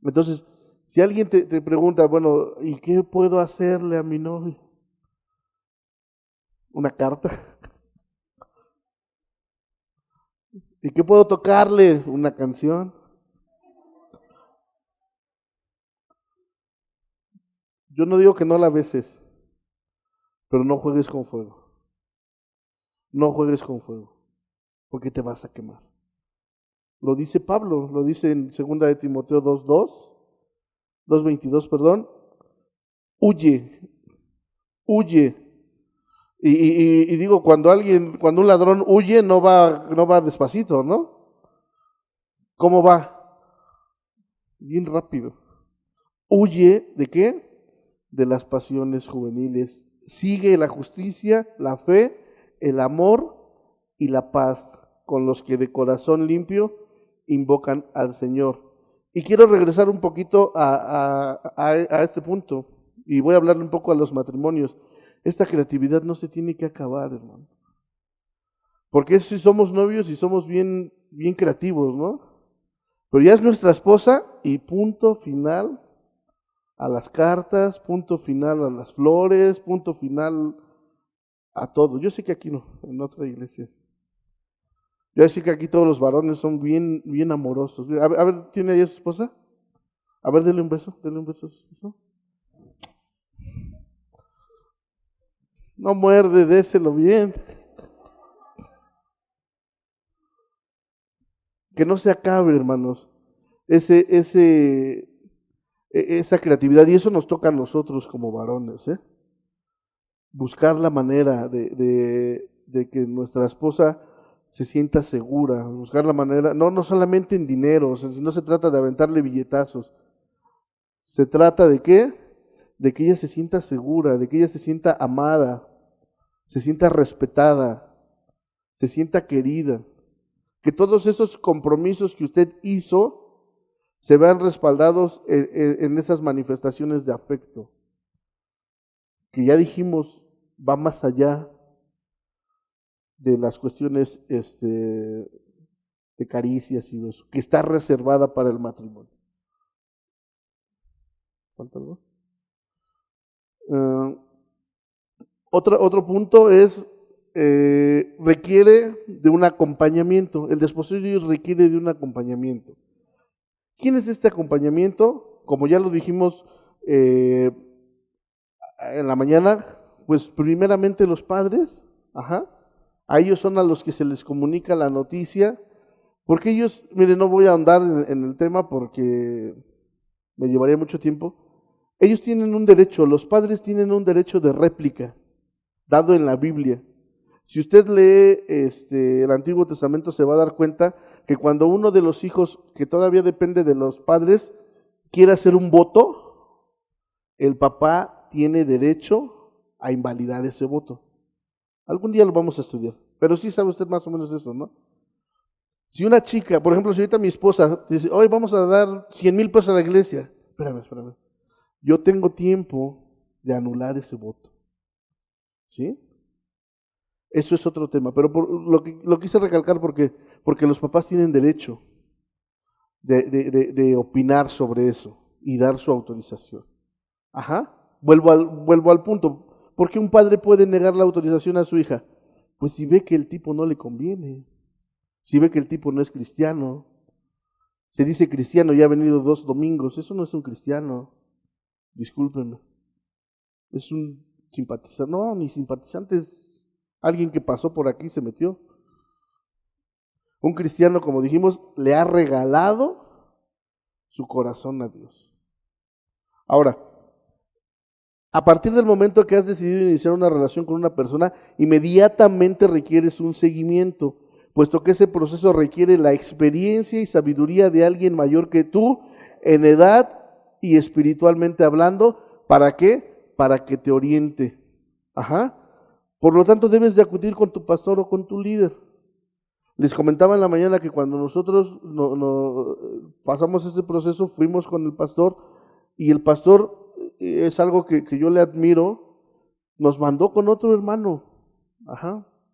Speaker 1: Entonces, si alguien te pregunta, bueno, ¿y qué puedo hacerle a mi novio? ¿Una carta? ¿Y qué puedo tocarle? ¿Una canción? Yo no digo que no la beses, pero no juegues con fuego. No juegues con fuego, porque te vas a quemar. Lo dice Pablo, lo dice en 2 de Timoteo 2:22, perdón. Huye. Y digo, cuando un ladrón huye, no va despacito, ¿no? ¿Cómo va? Bien rápido. Huye ¿de qué? De las pasiones juveniles. Sigue la justicia, la fe, el amor y la paz con los que de corazón limpio invocan al Señor. Y quiero regresar un poquito a este punto y voy a hablarle un poco a los matrimonios. Esta creatividad no se tiene que acabar, hermano. Porque si somos novios y somos bien creativos, ¿no? Pero ya es nuestra esposa y punto final a las cartas, punto final a las flores, punto final a todo. Yo sé que aquí no, en otra iglesia. Yo sé que aquí todos los varones son bien amorosos. A ver, ¿tiene ahí a su esposa? A ver, dele un beso a su esposa. No muerde, déselo bien. Que no se acabe, hermanos, esa creatividad, y eso nos toca a nosotros como varones, buscar la manera de que nuestra esposa se sienta segura, buscar la manera, no solamente en dinero, no se trata de aventarle billetazos, se trata de qué? De que ella se sienta segura, de que ella se sienta amada, se sienta respetada, se sienta querida, que todos esos compromisos que usted hizo se vean respaldados en esas manifestaciones de afecto, que ya dijimos, va más allá de las cuestiones de caricias y eso, que está reservada para el matrimonio. ¿Falta algo? Otro punto es, requiere de un acompañamiento. El desposorio requiere de un acompañamiento. ¿Quién es este acompañamiento? Como ya lo dijimos en la mañana, pues primeramente los padres, a ellos son a los que se les comunica la noticia, porque ellos, mire, no voy a ahondar en el tema porque me llevaría mucho tiempo. Ellos tienen un derecho, los padres tienen un derecho de réplica, dado en la Biblia. Si usted lee el Antiguo Testamento se va a dar cuenta que cuando uno de los hijos, que todavía depende de los padres, quiere hacer un voto, el papá tiene derecho a invalidar ese voto. Algún día lo vamos a estudiar, pero sí sabe usted más o menos eso, ¿no? Si una chica, por ejemplo, si ahorita mi esposa dice, hoy vamos a dar 100,000 pesos a la iglesia, espérame, yo tengo tiempo de anular ese voto, ¿sí? Eso es otro tema, pero lo quise recalcar porque los papás tienen derecho de opinar sobre eso y dar su autorización. Vuelvo al punto. ¿Por qué un padre puede negar la autorización a su hija? Pues si ve que el tipo no le conviene, si ve que el tipo no es cristiano. Se dice cristiano y ha venido 2 domingos, eso no es un cristiano, discúlpenme. Es un simpatizante, no, ni simpatizante, es alguien que pasó por aquí y se metió. Un cristiano, como dijimos, le ha regalado su corazón a Dios. Ahora, a partir del momento que has decidido iniciar una relación con una persona, inmediatamente requieres un seguimiento, puesto que ese proceso requiere la experiencia y sabiduría de alguien mayor que tú en edad y espiritualmente hablando. ¿Para qué? Para que te oriente. Por lo tanto, debes de acudir con tu pastor o con tu líder. Les comentaba en la mañana que cuando nosotros pasamos ese proceso, fuimos con el pastor, y el pastor, es algo que yo le admiro, nos mandó con otro hermano.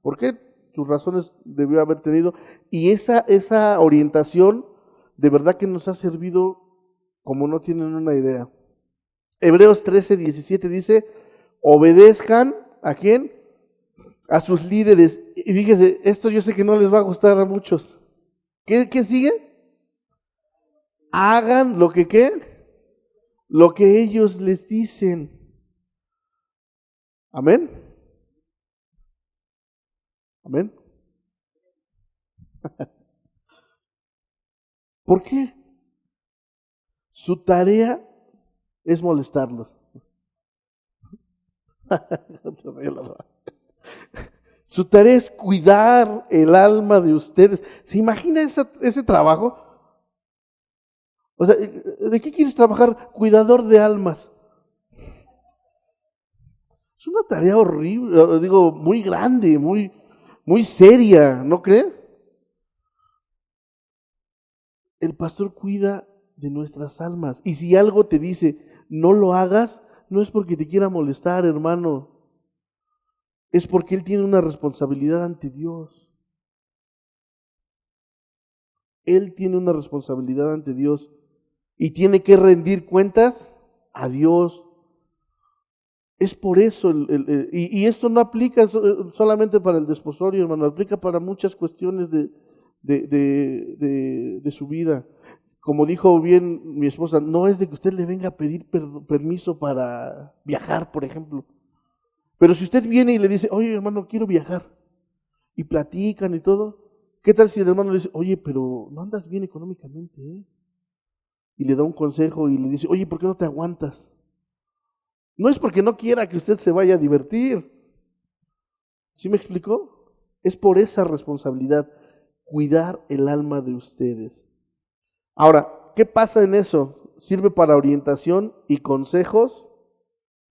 Speaker 1: ¿Por qué? Sus razones debió haber tenido. Y esa orientación de verdad que nos ha servido como no tienen una idea. Hebreos 13:17 dice, obedezcan, ¿a quién? A sus líderes. Y fíjese, esto yo sé que no les va a gustar a muchos. ¿Qué sigue? Hagan lo que ¿qué? Lo que ellos les dicen. Amén. Amén. ¿Por qué? Su tarea es molestarlos. Su tarea es cuidar el alma de ustedes. ¿Se imagina ese trabajo? O sea, ¿de qué quieres trabajar? Cuidador de almas. Es una tarea horrible, digo, muy grande, muy seria, ¿no cree? El pastor cuida de nuestras almas. Y si algo te dice, no lo hagas, no es porque te quiera molestar, hermano. Es porque él tiene una responsabilidad ante Dios. Él tiene una responsabilidad ante Dios y tiene que rendir cuentas a Dios. Es por eso, y esto no aplica solamente para el desposorio, hermano, aplica para muchas cuestiones de su vida. Como dijo bien mi esposa, no es de que usted le venga a pedir permiso para viajar, por ejemplo. Pero si usted viene y le dice, oye hermano, quiero viajar, y platican y todo, ¿qué tal si el hermano le dice, oye, pero no andas bien económicamente, ¿eh? Y le da un consejo y le dice, oye, ¿por qué no te aguantas? No es porque no quiera que usted se vaya a divertir. ¿Sí me explicó? Es por esa responsabilidad, cuidar el alma de ustedes. Ahora, ¿qué pasa en eso? ¿Sirve para orientación y consejos?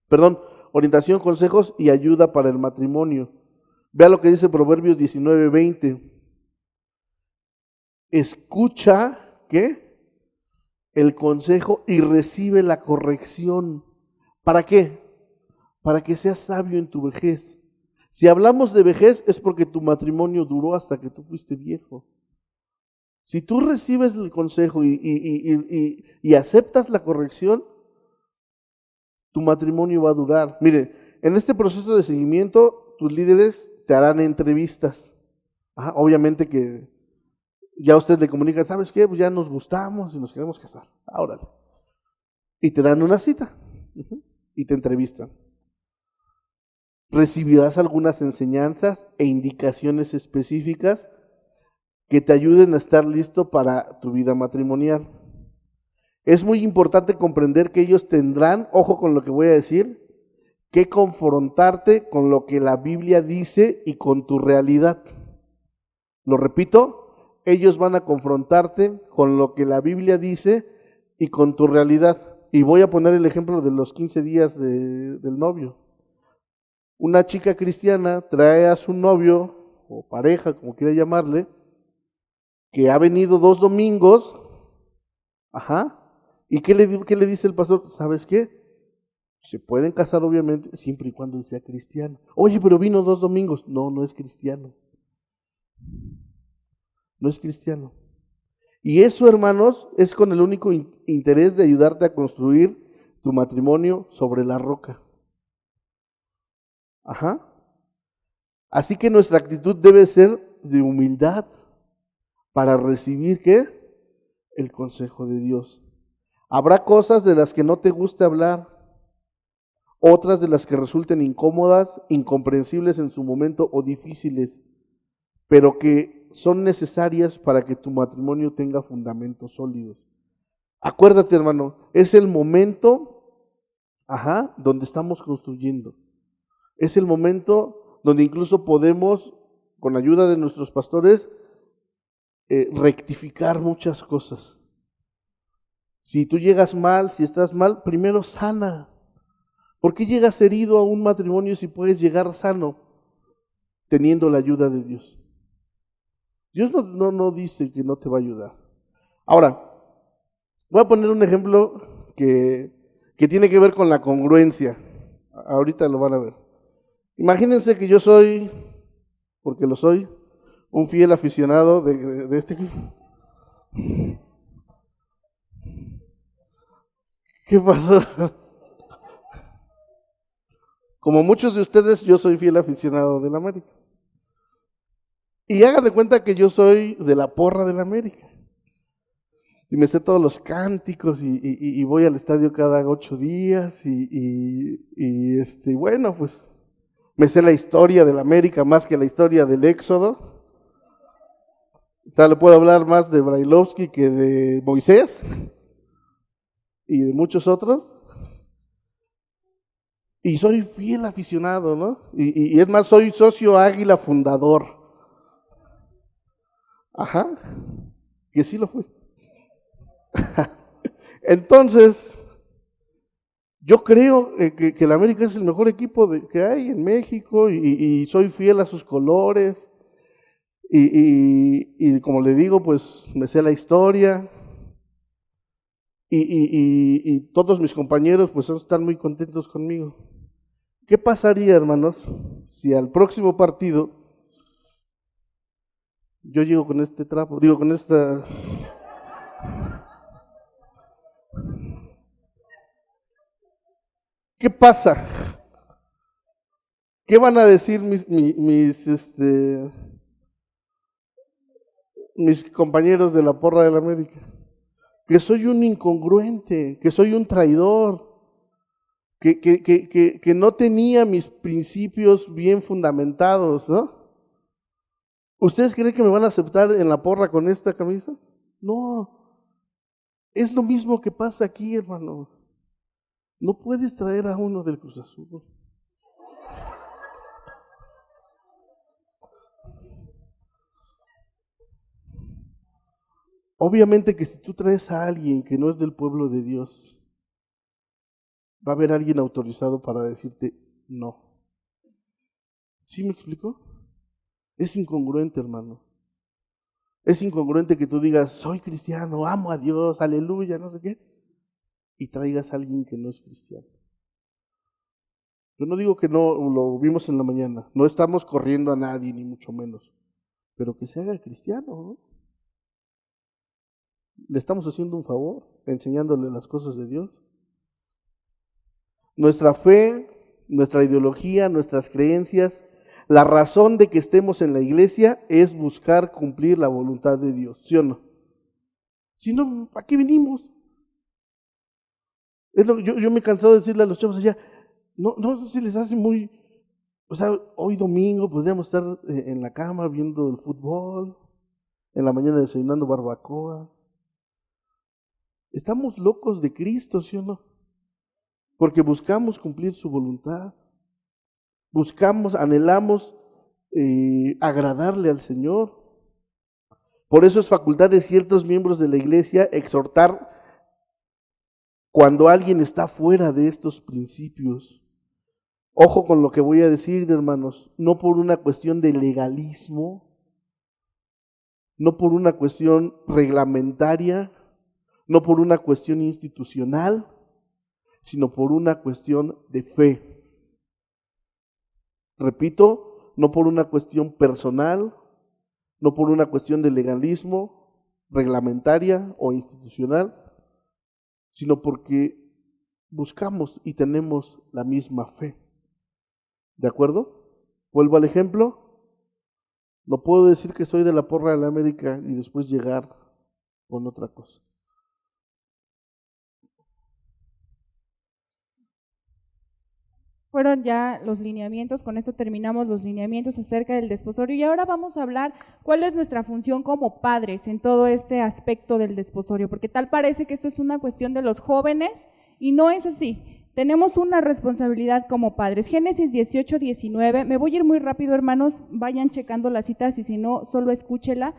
Speaker 1: Perdón, orientación, consejos y ayuda para el matrimonio. Vea lo que dice Proverbios 19:20. Escucha, ¿qué? El consejo y recibe la corrección. ¿Para qué? Para que seas sabio en tu vejez. Si hablamos de vejez es porque tu matrimonio duró hasta que tú fuiste viejo. Si tú recibes el consejo y aceptas la corrección, tu matrimonio va a durar. Mire, en este proceso de seguimiento, tus líderes te harán entrevistas. Obviamente que ya usted le comunica, ¿sabes qué? Pues ya nos gustamos y nos queremos casar. Ahora. Y te dan una cita. Y te entrevistan. Recibirás algunas enseñanzas e indicaciones específicas que te ayuden a estar listo para tu vida matrimonial. Es muy importante comprender que ellos tendrán, ojo con lo que voy a decir, que confrontarte con lo que la Biblia dice y con tu realidad. Lo repito, ellos van a confrontarte con lo que la Biblia dice y con tu realidad. Y voy a poner el ejemplo de los 15 días del novio. Una chica cristiana trae a su novio, o pareja, como quiera llamarle, que ha venido 2 domingos, ¿y qué le dice el pastor? ¿Sabes qué? Se pueden casar obviamente, siempre y cuando él sea cristiano. Oye, pero vino 2 domingos. No, no es cristiano. No es cristiano. Y eso, hermanos, es con el único interés de ayudarte a construir tu matrimonio sobre la roca. Así que nuestra actitud debe ser de humildad para recibir, ¿qué? El consejo de Dios. Habrá cosas de las que no te guste hablar, otras de las que resulten incómodas, incomprensibles en su momento o difíciles, pero que son necesarias para que tu matrimonio tenga fundamentos sólidos. Acuérdate, hermano, es el momento, donde estamos construyendo. Es el momento donde incluso podemos, con ayuda de nuestros pastores, rectificar muchas cosas. Si tú llegas mal, si estás mal, primero sana. ¿Por qué llegas herido a un matrimonio si puedes llegar sano teniendo la ayuda de Dios? Dios no dice que no te va a ayudar. Ahora, voy a poner un ejemplo que tiene que ver con la congruencia. Ahorita lo van a ver. Imagínense que yo soy, porque lo soy, un fiel aficionado de este equipo. ¿Qué pasó? Como muchos de ustedes, yo soy fiel aficionado del América. Y hagan de cuenta que yo soy de la porra del América. Y me sé todos los cánticos y voy al estadio cada 8 días bueno, pues me sé la historia del América más que la historia del Éxodo. O sea, le puedo hablar más de Brailovsky que de Moisés y de muchos otros. Y soy fiel aficionado, ¿no? Y es más, soy socio Águila fundador. Que sí lo fui. Entonces, yo creo que el América es el mejor equipo que hay en México y soy fiel a sus colores. Y como le digo, pues me sé la historia. Y todos mis compañeros pues están muy contentos conmigo. ¿Qué pasaría, hermanos, si al próximo partido yo llego con este trapo, con esta... ¿Qué pasa? ¿Qué van a decir mis compañeros de la porra del América? Que soy un incongruente, que soy un traidor, que no tenía mis principios bien fundamentados, ¿no? ¿Ustedes creen que me van a aceptar en la porra con esta camisa? No, es lo mismo que pasa aquí, hermano. No puedes traer a uno del Cruz Azul. Obviamente que si tú traes a alguien que no es del pueblo de Dios, va a haber alguien autorizado para decirte, no. ¿Sí me explico? Es incongruente, hermano. Es incongruente que tú digas, soy cristiano, amo a Dios, aleluya, no sé qué, y traigas a alguien que no es cristiano. Yo no digo que no, lo vimos en la mañana, no estamos corriendo a nadie, ni mucho menos, pero que se haga cristiano, ¿no? Le estamos haciendo un favor, enseñándole las cosas de Dios. Nuestra fe, nuestra ideología, nuestras creencias, la razón de que estemos en la iglesia es buscar cumplir la voluntad de Dios, ¿sí o no? Si no, ¿para qué venimos? Yo me he cansado de decirle a los chavos allá, no se les hace muy, o sea, hoy domingo podríamos estar en la cama viendo el fútbol, en la mañana desayunando barbacoa. Estamos locos de Cristo, ¿sí o no? Porque buscamos cumplir su voluntad, anhelamos agradarle al Señor. Por eso es facultad de ciertos miembros de la iglesia exhortar cuando alguien está fuera de estos principios. Ojo con lo que voy a decir, hermanos, no por una cuestión de legalismo, no por una cuestión reglamentaria, no por una cuestión institucional, sino por una cuestión de fe. Repito, no por una cuestión personal, no por una cuestión de legalismo, reglamentaria o institucional, sino porque buscamos y tenemos la misma fe. ¿De acuerdo? Vuelvo al ejemplo. No puedo decir que soy de la porra de la América y después llegar con otra cosa.
Speaker 2: Fueron ya los lineamientos, con esto terminamos los lineamientos acerca del desposorio y ahora vamos a hablar cuál es nuestra función como padres en todo este aspecto del desposorio, porque tal parece que esto es una cuestión de los jóvenes y no es así. Tenemos una responsabilidad como padres. Génesis 18:19, me voy a ir muy rápido, hermanos, vayan checando las citas y si no, solo escúchela.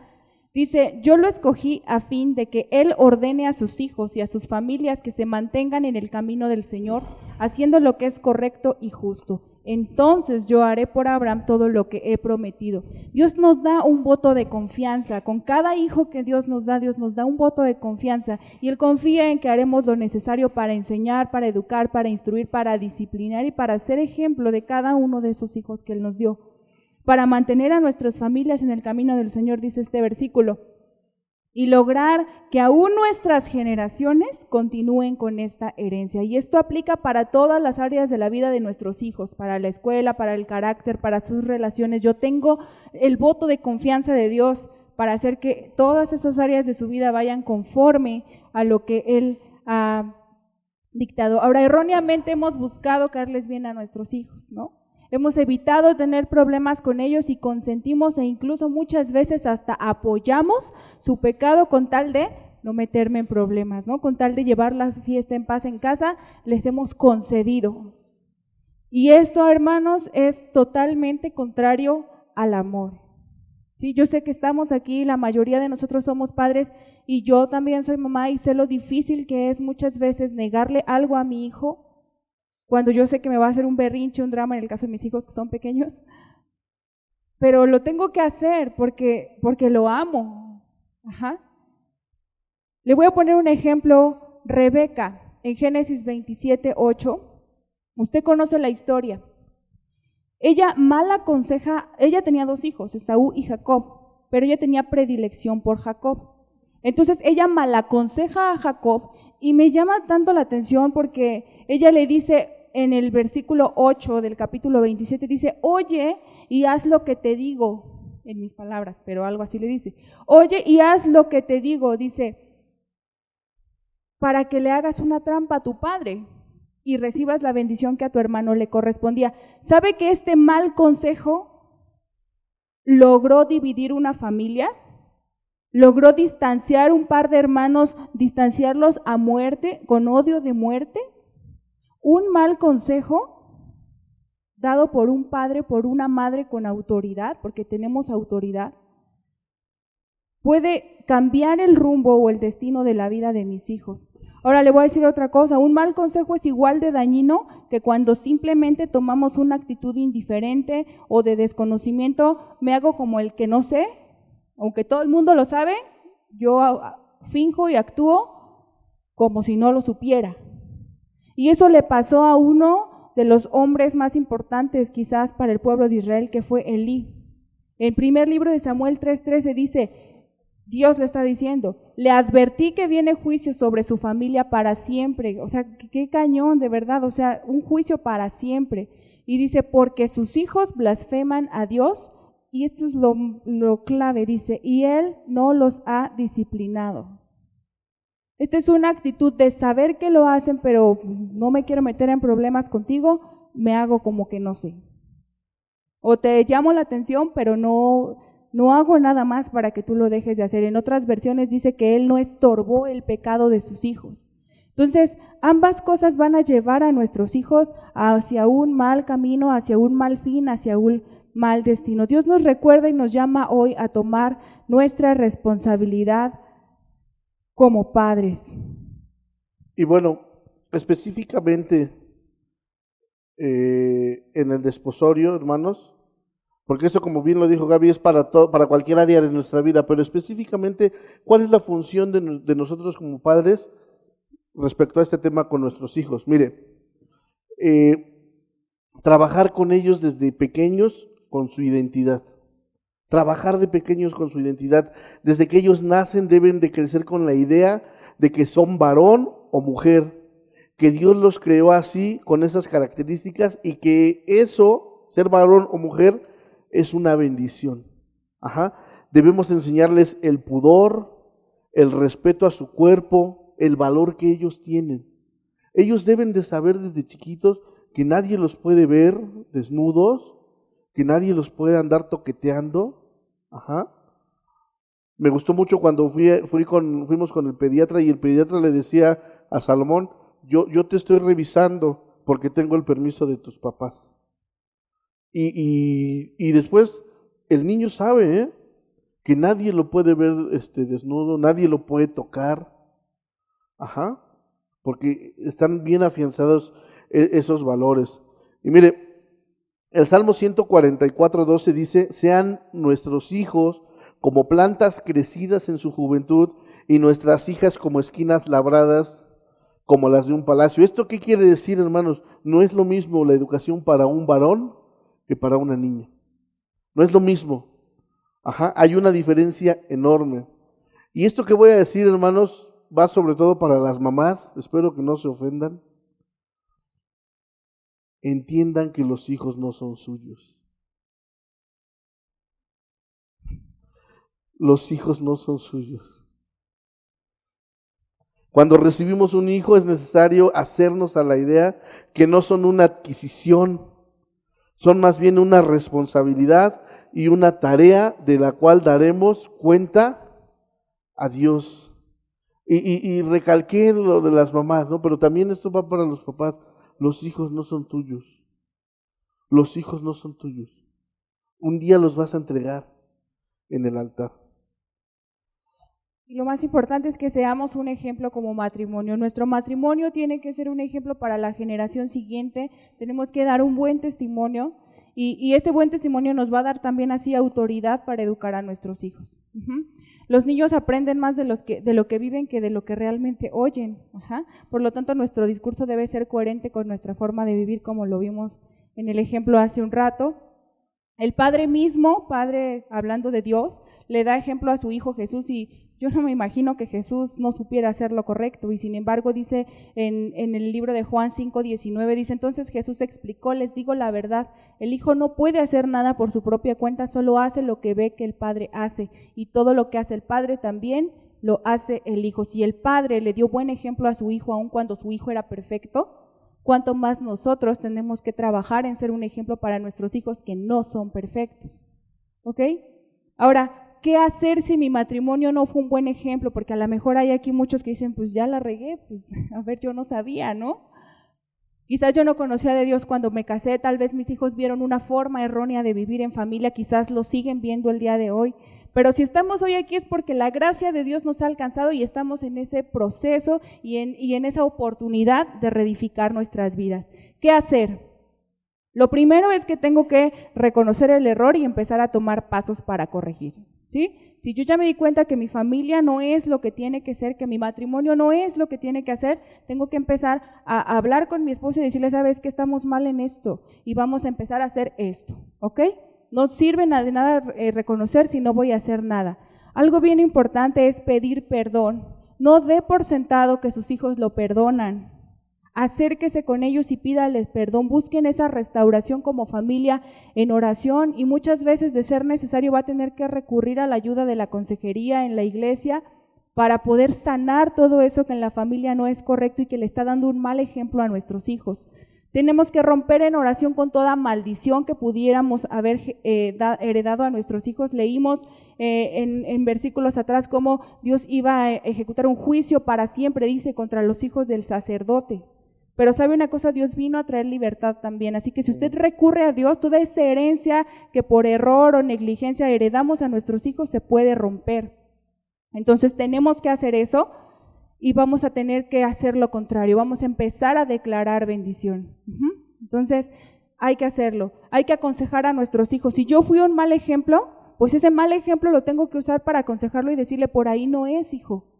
Speaker 2: Dice, yo lo escogí a fin de que Él ordene a sus hijos y a sus familias que se mantengan en el camino del Señor, haciendo lo que es correcto y justo. Entonces yo haré por Abraham todo lo que he prometido. Dios nos da un voto de confianza. Con cada hijo que Dios nos da un voto de confianza. Y Él confía en que haremos lo necesario para enseñar, para educar, para instruir, para disciplinar y para ser ejemplo de cada uno de esos hijos que Él nos dio. Para mantener a nuestras familias en el camino del Señor, dice este versículo, y lograr que aún nuestras generaciones continúen con esta herencia. Y esto aplica para todas las áreas de la vida de nuestros hijos, para la escuela, para el carácter, para sus relaciones. Yo tengo el voto de confianza de Dios para hacer que todas esas áreas de su vida vayan conforme a lo que Él ha dictado. Ahora, erróneamente hemos buscado caerles bien a nuestros hijos, ¿no? Hemos evitado tener problemas con ellos y consentimos e incluso muchas veces hasta apoyamos su pecado con tal de no meterme en problemas, ¿no? Con tal de llevar la fiesta en paz en casa, les hemos concedido. Y esto, hermanos, es totalmente contrario al amor. Sí, yo sé que estamos aquí, la mayoría de nosotros somos padres y yo también soy mamá y sé lo difícil que es muchas veces negarle algo a mi hijo cuando yo sé que me va a hacer un berrinche, un drama en el caso de mis hijos que son pequeños, pero lo tengo que hacer porque lo amo. Ajá. Le voy a poner un ejemplo, Rebeca, en Génesis 27:8, usted conoce la historia. Ella mal aconseja, ella tenía 2 hijos, Esaú y Jacob, pero ella tenía predilección por Jacob. Entonces ella mal aconseja a Jacob y me llama tanto la atención porque ella le dice en el versículo 8 del capítulo 27, dice, oye y haz lo que te digo, en mis palabras, pero algo así le dice, oye y haz lo que te digo, dice, para que le hagas una trampa a tu padre y recibas la bendición que a tu hermano le correspondía. ¿Sabe que este mal consejo logró dividir una familia? ¿Logró distanciar un par de hermanos, distanciarlos a muerte, con odio de muerte? Un mal consejo dado por un padre, por una madre con autoridad, porque tenemos autoridad, puede cambiar el rumbo o el destino de la vida de mis hijos. Ahora le voy a decir otra cosa, un mal consejo es igual de dañino que cuando simplemente tomamos una actitud indiferente o de desconocimiento, me hago como el que no sé, aunque todo el mundo lo sabe, yo finjo y actúo como si no lo supiera. Y eso le pasó a uno de los hombres más importantes quizás para el pueblo de Israel, que fue Elí. En el primer libro de Samuel 3:13 dice, Dios le está diciendo, le advertí que viene juicio sobre su familia para siempre. O sea, qué cañón, de verdad, o sea, un juicio para siempre. Y dice, porque sus hijos blasfeman a Dios, y esto es lo clave, dice, y Él no los ha disciplinado. Esta es una actitud de saber que lo hacen, pero pues, no me quiero meter en problemas contigo, me hago como que no sé. O te llamo la atención, pero no hago nada más para que tú lo dejes de hacer. En otras versiones dice que Él no estorbó el pecado de sus hijos. Entonces, ambas cosas van a llevar a nuestros hijos hacia un mal camino, hacia un mal fin, hacia un mal destino. Dios nos recuerda y nos llama hoy a tomar nuestra responsabilidad como padres.
Speaker 1: Y bueno, específicamente en el desposorio, hermanos, porque eso, como bien lo dijo Gaby, es para cualquier área de nuestra vida, pero específicamente, ¿cuál es la función de nosotros como padres respecto a este tema con nuestros hijos? Mire, trabajar con ellos desde pequeños con su identidad. Trabajar de pequeños con su identidad. Desde que ellos nacen deben de crecer con la idea de que son varón o mujer, que Dios los creó así, con esas características, y que eso, ser varón o mujer, es una bendición. Debemos enseñarles el pudor, el respeto a su cuerpo, el valor que ellos tienen. Ellos deben de saber desde chiquitos que nadie los puede ver desnudos, que nadie los puede andar toqueteando. Me gustó mucho cuando fuimos con el pediatra y el pediatra le decía a Salomón, yo te estoy revisando porque tengo el permiso de tus papás. Y después el niño sabe que nadie lo puede ver desnudo, nadie lo puede tocar, porque están bien afianzados esos valores. Y mire, el Salmo 144:12 dice, sean nuestros hijos como plantas crecidas en su juventud y nuestras hijas como esquinas labradas como las de un palacio. ¿Esto qué quiere decir, hermanos? No es lo mismo la educación para un varón que para una niña. No es lo mismo. Hay una diferencia enorme. Y esto que voy a decir, hermanos, va sobre todo para las mamás, espero que no se ofendan. Entiendan que los hijos no son suyos. Los hijos no son suyos. Cuando recibimos un hijo es necesario hacernos a la idea que no son una adquisición, son más bien una responsabilidad y una tarea de la cual daremos cuenta a Dios. Y recalqué lo de las mamás, ¿no? Pero también esto va para los papás. Los hijos no son tuyos. Los hijos no son tuyos. Un día los vas a entregar en el altar.
Speaker 2: Y lo más importante es que seamos un ejemplo como matrimonio. Nuestro matrimonio tiene que ser un ejemplo para la generación siguiente. Tenemos que dar un buen testimonio y ese buen testimonio nos va a dar también así autoridad para educar a nuestros hijos. Los niños aprenden más de lo que viven que de lo que realmente oyen. Por lo tanto, nuestro discurso debe ser coherente con nuestra forma de vivir, como lo vimos en el ejemplo hace un rato. El Padre mismo, Padre hablando de Dios, le da ejemplo a su Hijo Jesús y yo no me imagino que Jesús no supiera hacer lo correcto y sin embargo dice en el libro de Juan 5:19, dice, entonces Jesús explicó, les digo la verdad, el Hijo no puede hacer nada por su propia cuenta, solo hace lo que ve que el Padre hace y todo lo que hace el Padre también lo hace el Hijo. Si el Padre le dio buen ejemplo a su Hijo aun cuando su Hijo era perfecto, cuánto más nosotros tenemos que trabajar en ser un ejemplo para nuestros hijos que no son perfectos. ¿Ok? Ahora, ¿qué hacer si mi matrimonio no fue un buen ejemplo? Porque a lo mejor hay aquí muchos que dicen, pues ya la regué, pues a ver, yo no sabía, ¿no? Quizás yo no conocía de Dios cuando me casé, tal vez mis hijos vieron una forma errónea de vivir en familia, quizás lo siguen viendo el día de hoy, Pero si estamos hoy aquí es porque la gracia de Dios nos ha alcanzado y estamos en ese proceso y en esa oportunidad de reedificar nuestras vidas. ¿Qué hacer? Lo primero es que tengo que reconocer el error y empezar a tomar pasos para corregir, ¿sí? Si yo ya me di cuenta que mi familia no es lo que tiene que ser, que mi matrimonio no es lo que tiene que hacer, tengo que empezar a hablar con mi esposo y decirle, ¿sabes qué? Estamos mal en esto y vamos a empezar a hacer esto, ¿ok? No sirve de nada reconocer si no voy a hacer nada. Algo bien importante es pedir perdón. No dé por sentado que sus hijos lo perdonan. Acérquese con ellos y pídales perdón. Busquen esa restauración como familia en oración y muchas veces, de ser necesario, va a tener que recurrir a la ayuda de la consejería en la iglesia para poder sanar todo eso que en la familia no es correcto y que le está dando un mal ejemplo a nuestros hijos. Tenemos que romper en oración con toda maldición que pudiéramos haber heredado a nuestros hijos. Leímos en versículos atrás cómo Dios iba a ejecutar un juicio para siempre, dice, contra los hijos del sacerdote. Pero ¿sabe una cosa? Dios vino a traer libertad también. Así que si usted recurre a Dios, toda esa herencia que por error o negligencia heredamos a nuestros hijos se puede romper. Entonces tenemos que hacer eso. Y vamos a tener que hacer lo contrario, vamos a empezar a declarar bendición. Entonces hay que hacerlo, hay que aconsejar a nuestros hijos. Si yo fui un mal ejemplo, pues ese mal ejemplo lo tengo que usar para aconsejarlo y decirle, por ahí no es, hijo.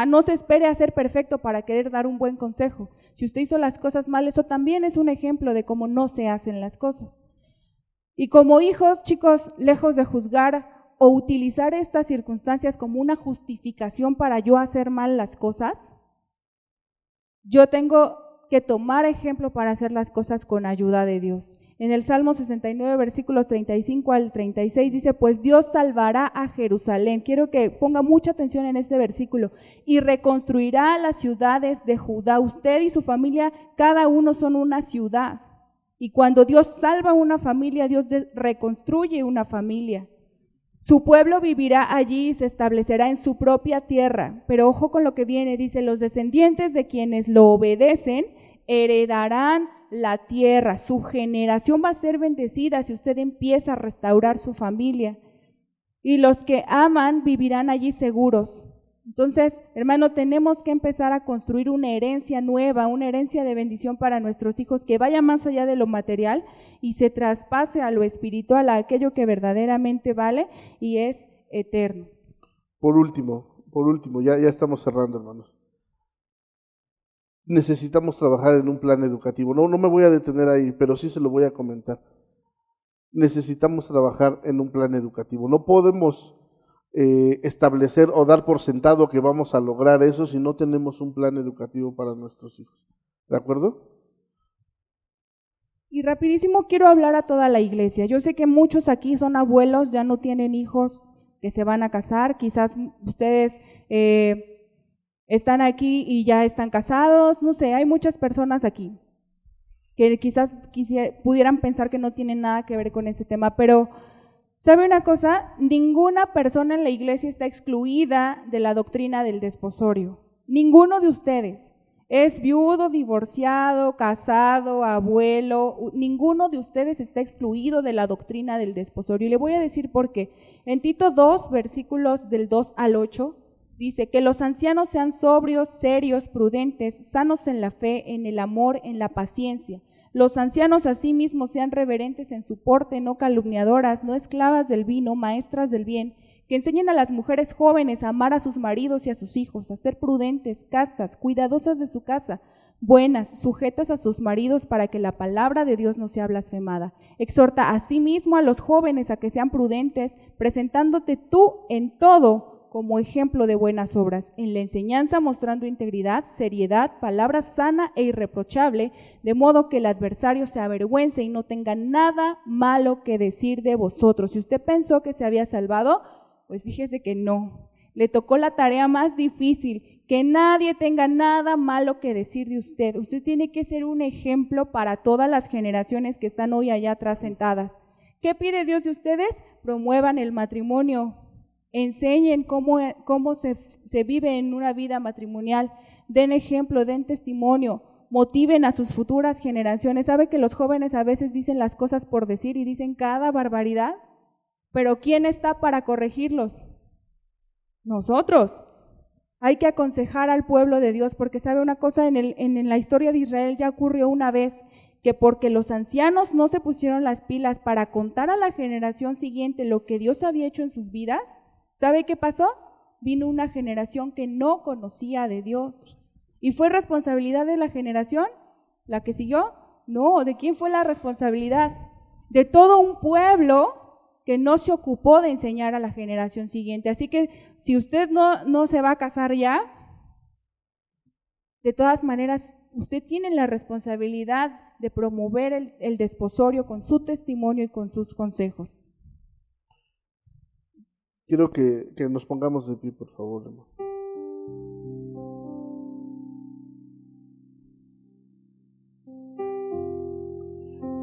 Speaker 2: No se espere a ser perfecto para querer dar un buen consejo. Si usted hizo las cosas mal, eso también es un ejemplo de cómo no se hacen las cosas. Y como hijos, chicos, lejos de juzgar o utilizar estas circunstancias como una justificación para yo hacer mal las cosas, yo tengo que tomar ejemplo para hacer las cosas con ayuda de Dios. En el Salmo 69, versículos 35 al 36 dice, pues Dios salvará a Jerusalén. Quiero que ponga mucha atención en este versículo. Y reconstruirá las ciudades de Judá. Usted y su familia, cada uno son una ciudad. Y cuando Dios salva una familia, Dios reconstruye una familia. Su pueblo vivirá allí y se establecerá en su propia tierra. Pero ojo con lo que viene, dice, los descendientes de quienes lo obedecen heredarán la tierra. Su generación va a ser bendecida si usted empieza a restaurar su familia. Y los que aman vivirán allí seguros. Entonces, hermano, tenemos que empezar a construir una herencia nueva, una herencia de bendición para nuestros hijos que vaya más allá de lo material y se traspase a lo espiritual, a aquello que verdaderamente vale y es eterno.
Speaker 1: Por último, ya estamos cerrando, hermanos. Necesitamos trabajar en un plan educativo. No me voy a detener ahí, pero sí se lo voy a comentar. Necesitamos trabajar en un plan educativo. No podemos establecer o dar por sentado que vamos a lograr eso si no tenemos un plan educativo para nuestros hijos. ¿De acuerdo?
Speaker 2: Y rapidísimo quiero hablar a toda la iglesia. Yo sé que muchos aquí son abuelos, ya no tienen hijos que se van a casar. Quizás ustedes están aquí y ya están casados. No sé, hay muchas personas aquí que quizás pudieran pensar que no tienen nada que ver con este tema, pero ¿sabe una cosa? Ninguna persona en la iglesia está excluida de la doctrina del desposorio. Ninguno de ustedes es viudo, divorciado, casado, abuelo. Ninguno de ustedes está excluido de la doctrina del desposorio. Y le voy a decir por qué. En Tito 2, versículos del 2 al 8, dice que los ancianos sean sobrios, serios, prudentes, sanos en la fe, en el amor, en la paciencia. Los ancianos asimismo sean reverentes en su porte, no calumniadoras, no esclavas del vino, maestras del bien, que enseñen a las mujeres jóvenes a amar a sus maridos y a sus hijos, a ser prudentes, castas, cuidadosas de su casa, buenas, sujetas a sus maridos para que la palabra de Dios no sea blasfemada. Exhorta asimismo a los jóvenes a que sean prudentes, presentándote tú en todo como ejemplo de buenas obras, en la enseñanza mostrando integridad, seriedad, palabra sana e irreprochable, de modo que el adversario se avergüence y no tenga nada malo que decir de vosotros. Si usted pensó que se había salvado, pues fíjese que no. Le tocó la tarea más difícil, que nadie tenga nada malo que decir de usted. Usted tiene que ser un ejemplo para todas las generaciones que están hoy allá atrás sentadas. ¿Qué pide Dios de ustedes? Promuevan el matrimonio. Enseñen cómo se vive en una vida matrimonial, den ejemplo, den testimonio, motiven a sus futuras generaciones. ¿Sabe que los jóvenes a veces dicen las cosas por decir y dicen cada barbaridad? Pero ¿quién está para corregirlos? Nosotros. Hay que aconsejar al pueblo de Dios, porque sabe una cosa, en la historia de Israel ya ocurrió una vez que porque los ancianos no se pusieron las pilas para contar a la generación siguiente lo que Dios había hecho en sus vidas, ¿sabe qué pasó? Vino una generación que no conocía de Dios. ¿Y fue responsabilidad de la generación? ¿La que siguió? No, ¿de quién fue la responsabilidad? De todo un pueblo que no se ocupó de enseñar a la generación siguiente. Así que si usted no se va a casar ya, de todas maneras, usted tiene la responsabilidad de promover el desposorio con su testimonio y con sus consejos.
Speaker 1: Quiero que nos pongamos de pie, por favor, hermano.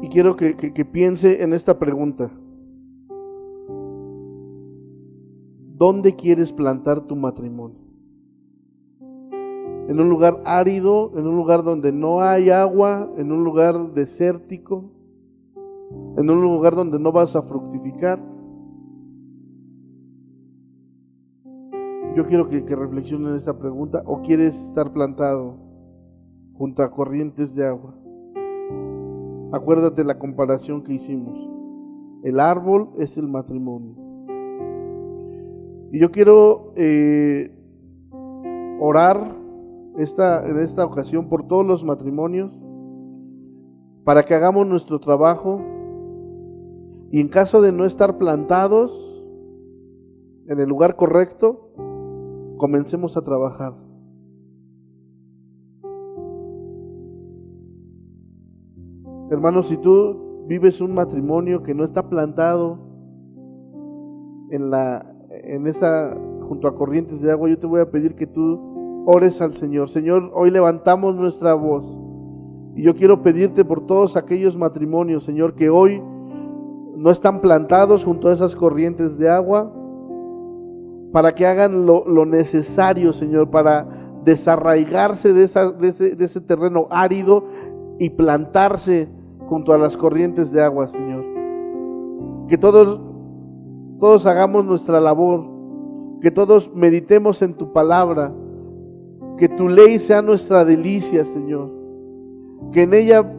Speaker 1: Y quiero que piense en esta pregunta. ¿Dónde quieres plantar tu matrimonio? ¿En un lugar árido? ¿En un lugar donde no hay agua? ¿En un lugar desértico? ¿En un lugar donde no vas a fructificar? Yo quiero que reflexionen esta pregunta. ¿O quieres estar plantado junto a corrientes de agua? Acuérdate la comparación que hicimos. El árbol es el matrimonio. Y yo quiero orar en esta ocasión por todos los matrimonios, para que hagamos nuestro trabajo y en caso de no estar plantados en el lugar correcto, comencemos a trabajar. Hermanos, si tú vives un matrimonio que no está plantado junto a corrientes de agua, yo te voy a pedir que tú ores al Señor. Señor, hoy levantamos nuestra voz y yo quiero pedirte por todos aquellos matrimonios, Señor, que hoy no están plantados junto a esas corrientes de agua, para que hagan lo necesario, Señor, para desarraigarse de ese terreno árido y plantarse junto a las corrientes de agua, Señor. Que todos hagamos nuestra labor, que todos meditemos en tu palabra, que tu ley sea nuestra delicia, Señor, que en ella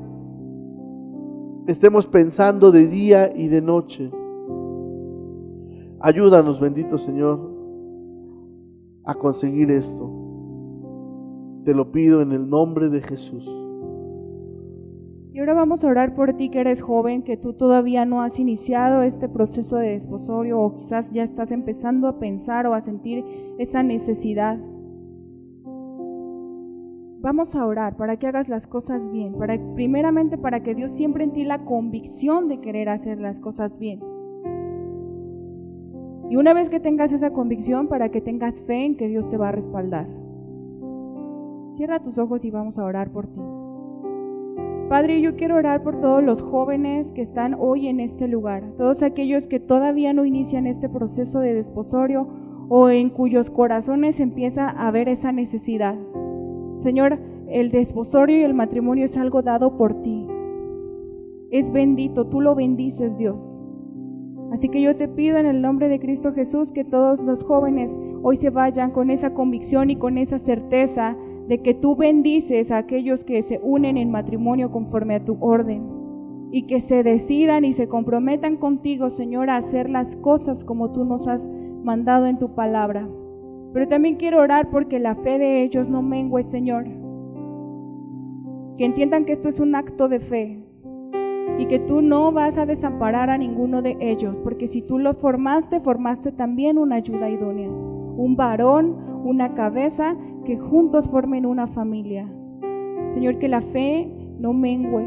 Speaker 1: estemos pensando de día y de noche. Ayúdanos, bendito Señor, a conseguir esto. Te lo pido en el nombre de Jesús.
Speaker 2: Y ahora vamos a orar por ti que eres joven, que tú todavía no has iniciado este proceso de desposorio, o quizás ya estás empezando a pensar o a sentir esa necesidad. Vamos a orar para que hagas las cosas bien, primeramente para que Dios siembre en ti la convicción de querer hacer las cosas bien. Y una vez que tengas esa convicción, para que tengas fe en que Dios te va a respaldar. Cierra tus ojos y vamos a orar por ti. Padre, yo quiero orar por todos los jóvenes que están hoy en este lugar, todos aquellos que todavía no inician este proceso de desposorio o en cuyos corazones empieza a haber esa necesidad. Señor, el desposorio y el matrimonio es algo dado por ti. Es bendito, tú lo bendices, Dios. Así que yo te pido en el nombre de Cristo Jesús que todos los jóvenes hoy se vayan con esa convicción y con esa certeza de que tú bendices a aquellos que se unen en matrimonio conforme a tu orden, y que se decidan y se comprometan contigo, Señor, a hacer las cosas como tú nos has mandado en tu palabra. Pero también quiero orar porque la fe de ellos no mengue, Señor. Que entiendan que esto es un acto de fe y que tú no vas a desamparar a ninguno de ellos, porque si tú lo formaste también una ayuda idónea, un varón, una cabeza, que juntos formen una familia. Señor, que la fe no mengue.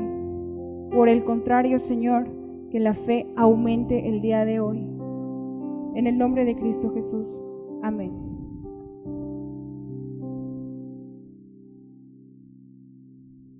Speaker 2: Por el contrario, Señor, que la fe aumente el día de hoy. En el nombre de Cristo Jesús. Amén.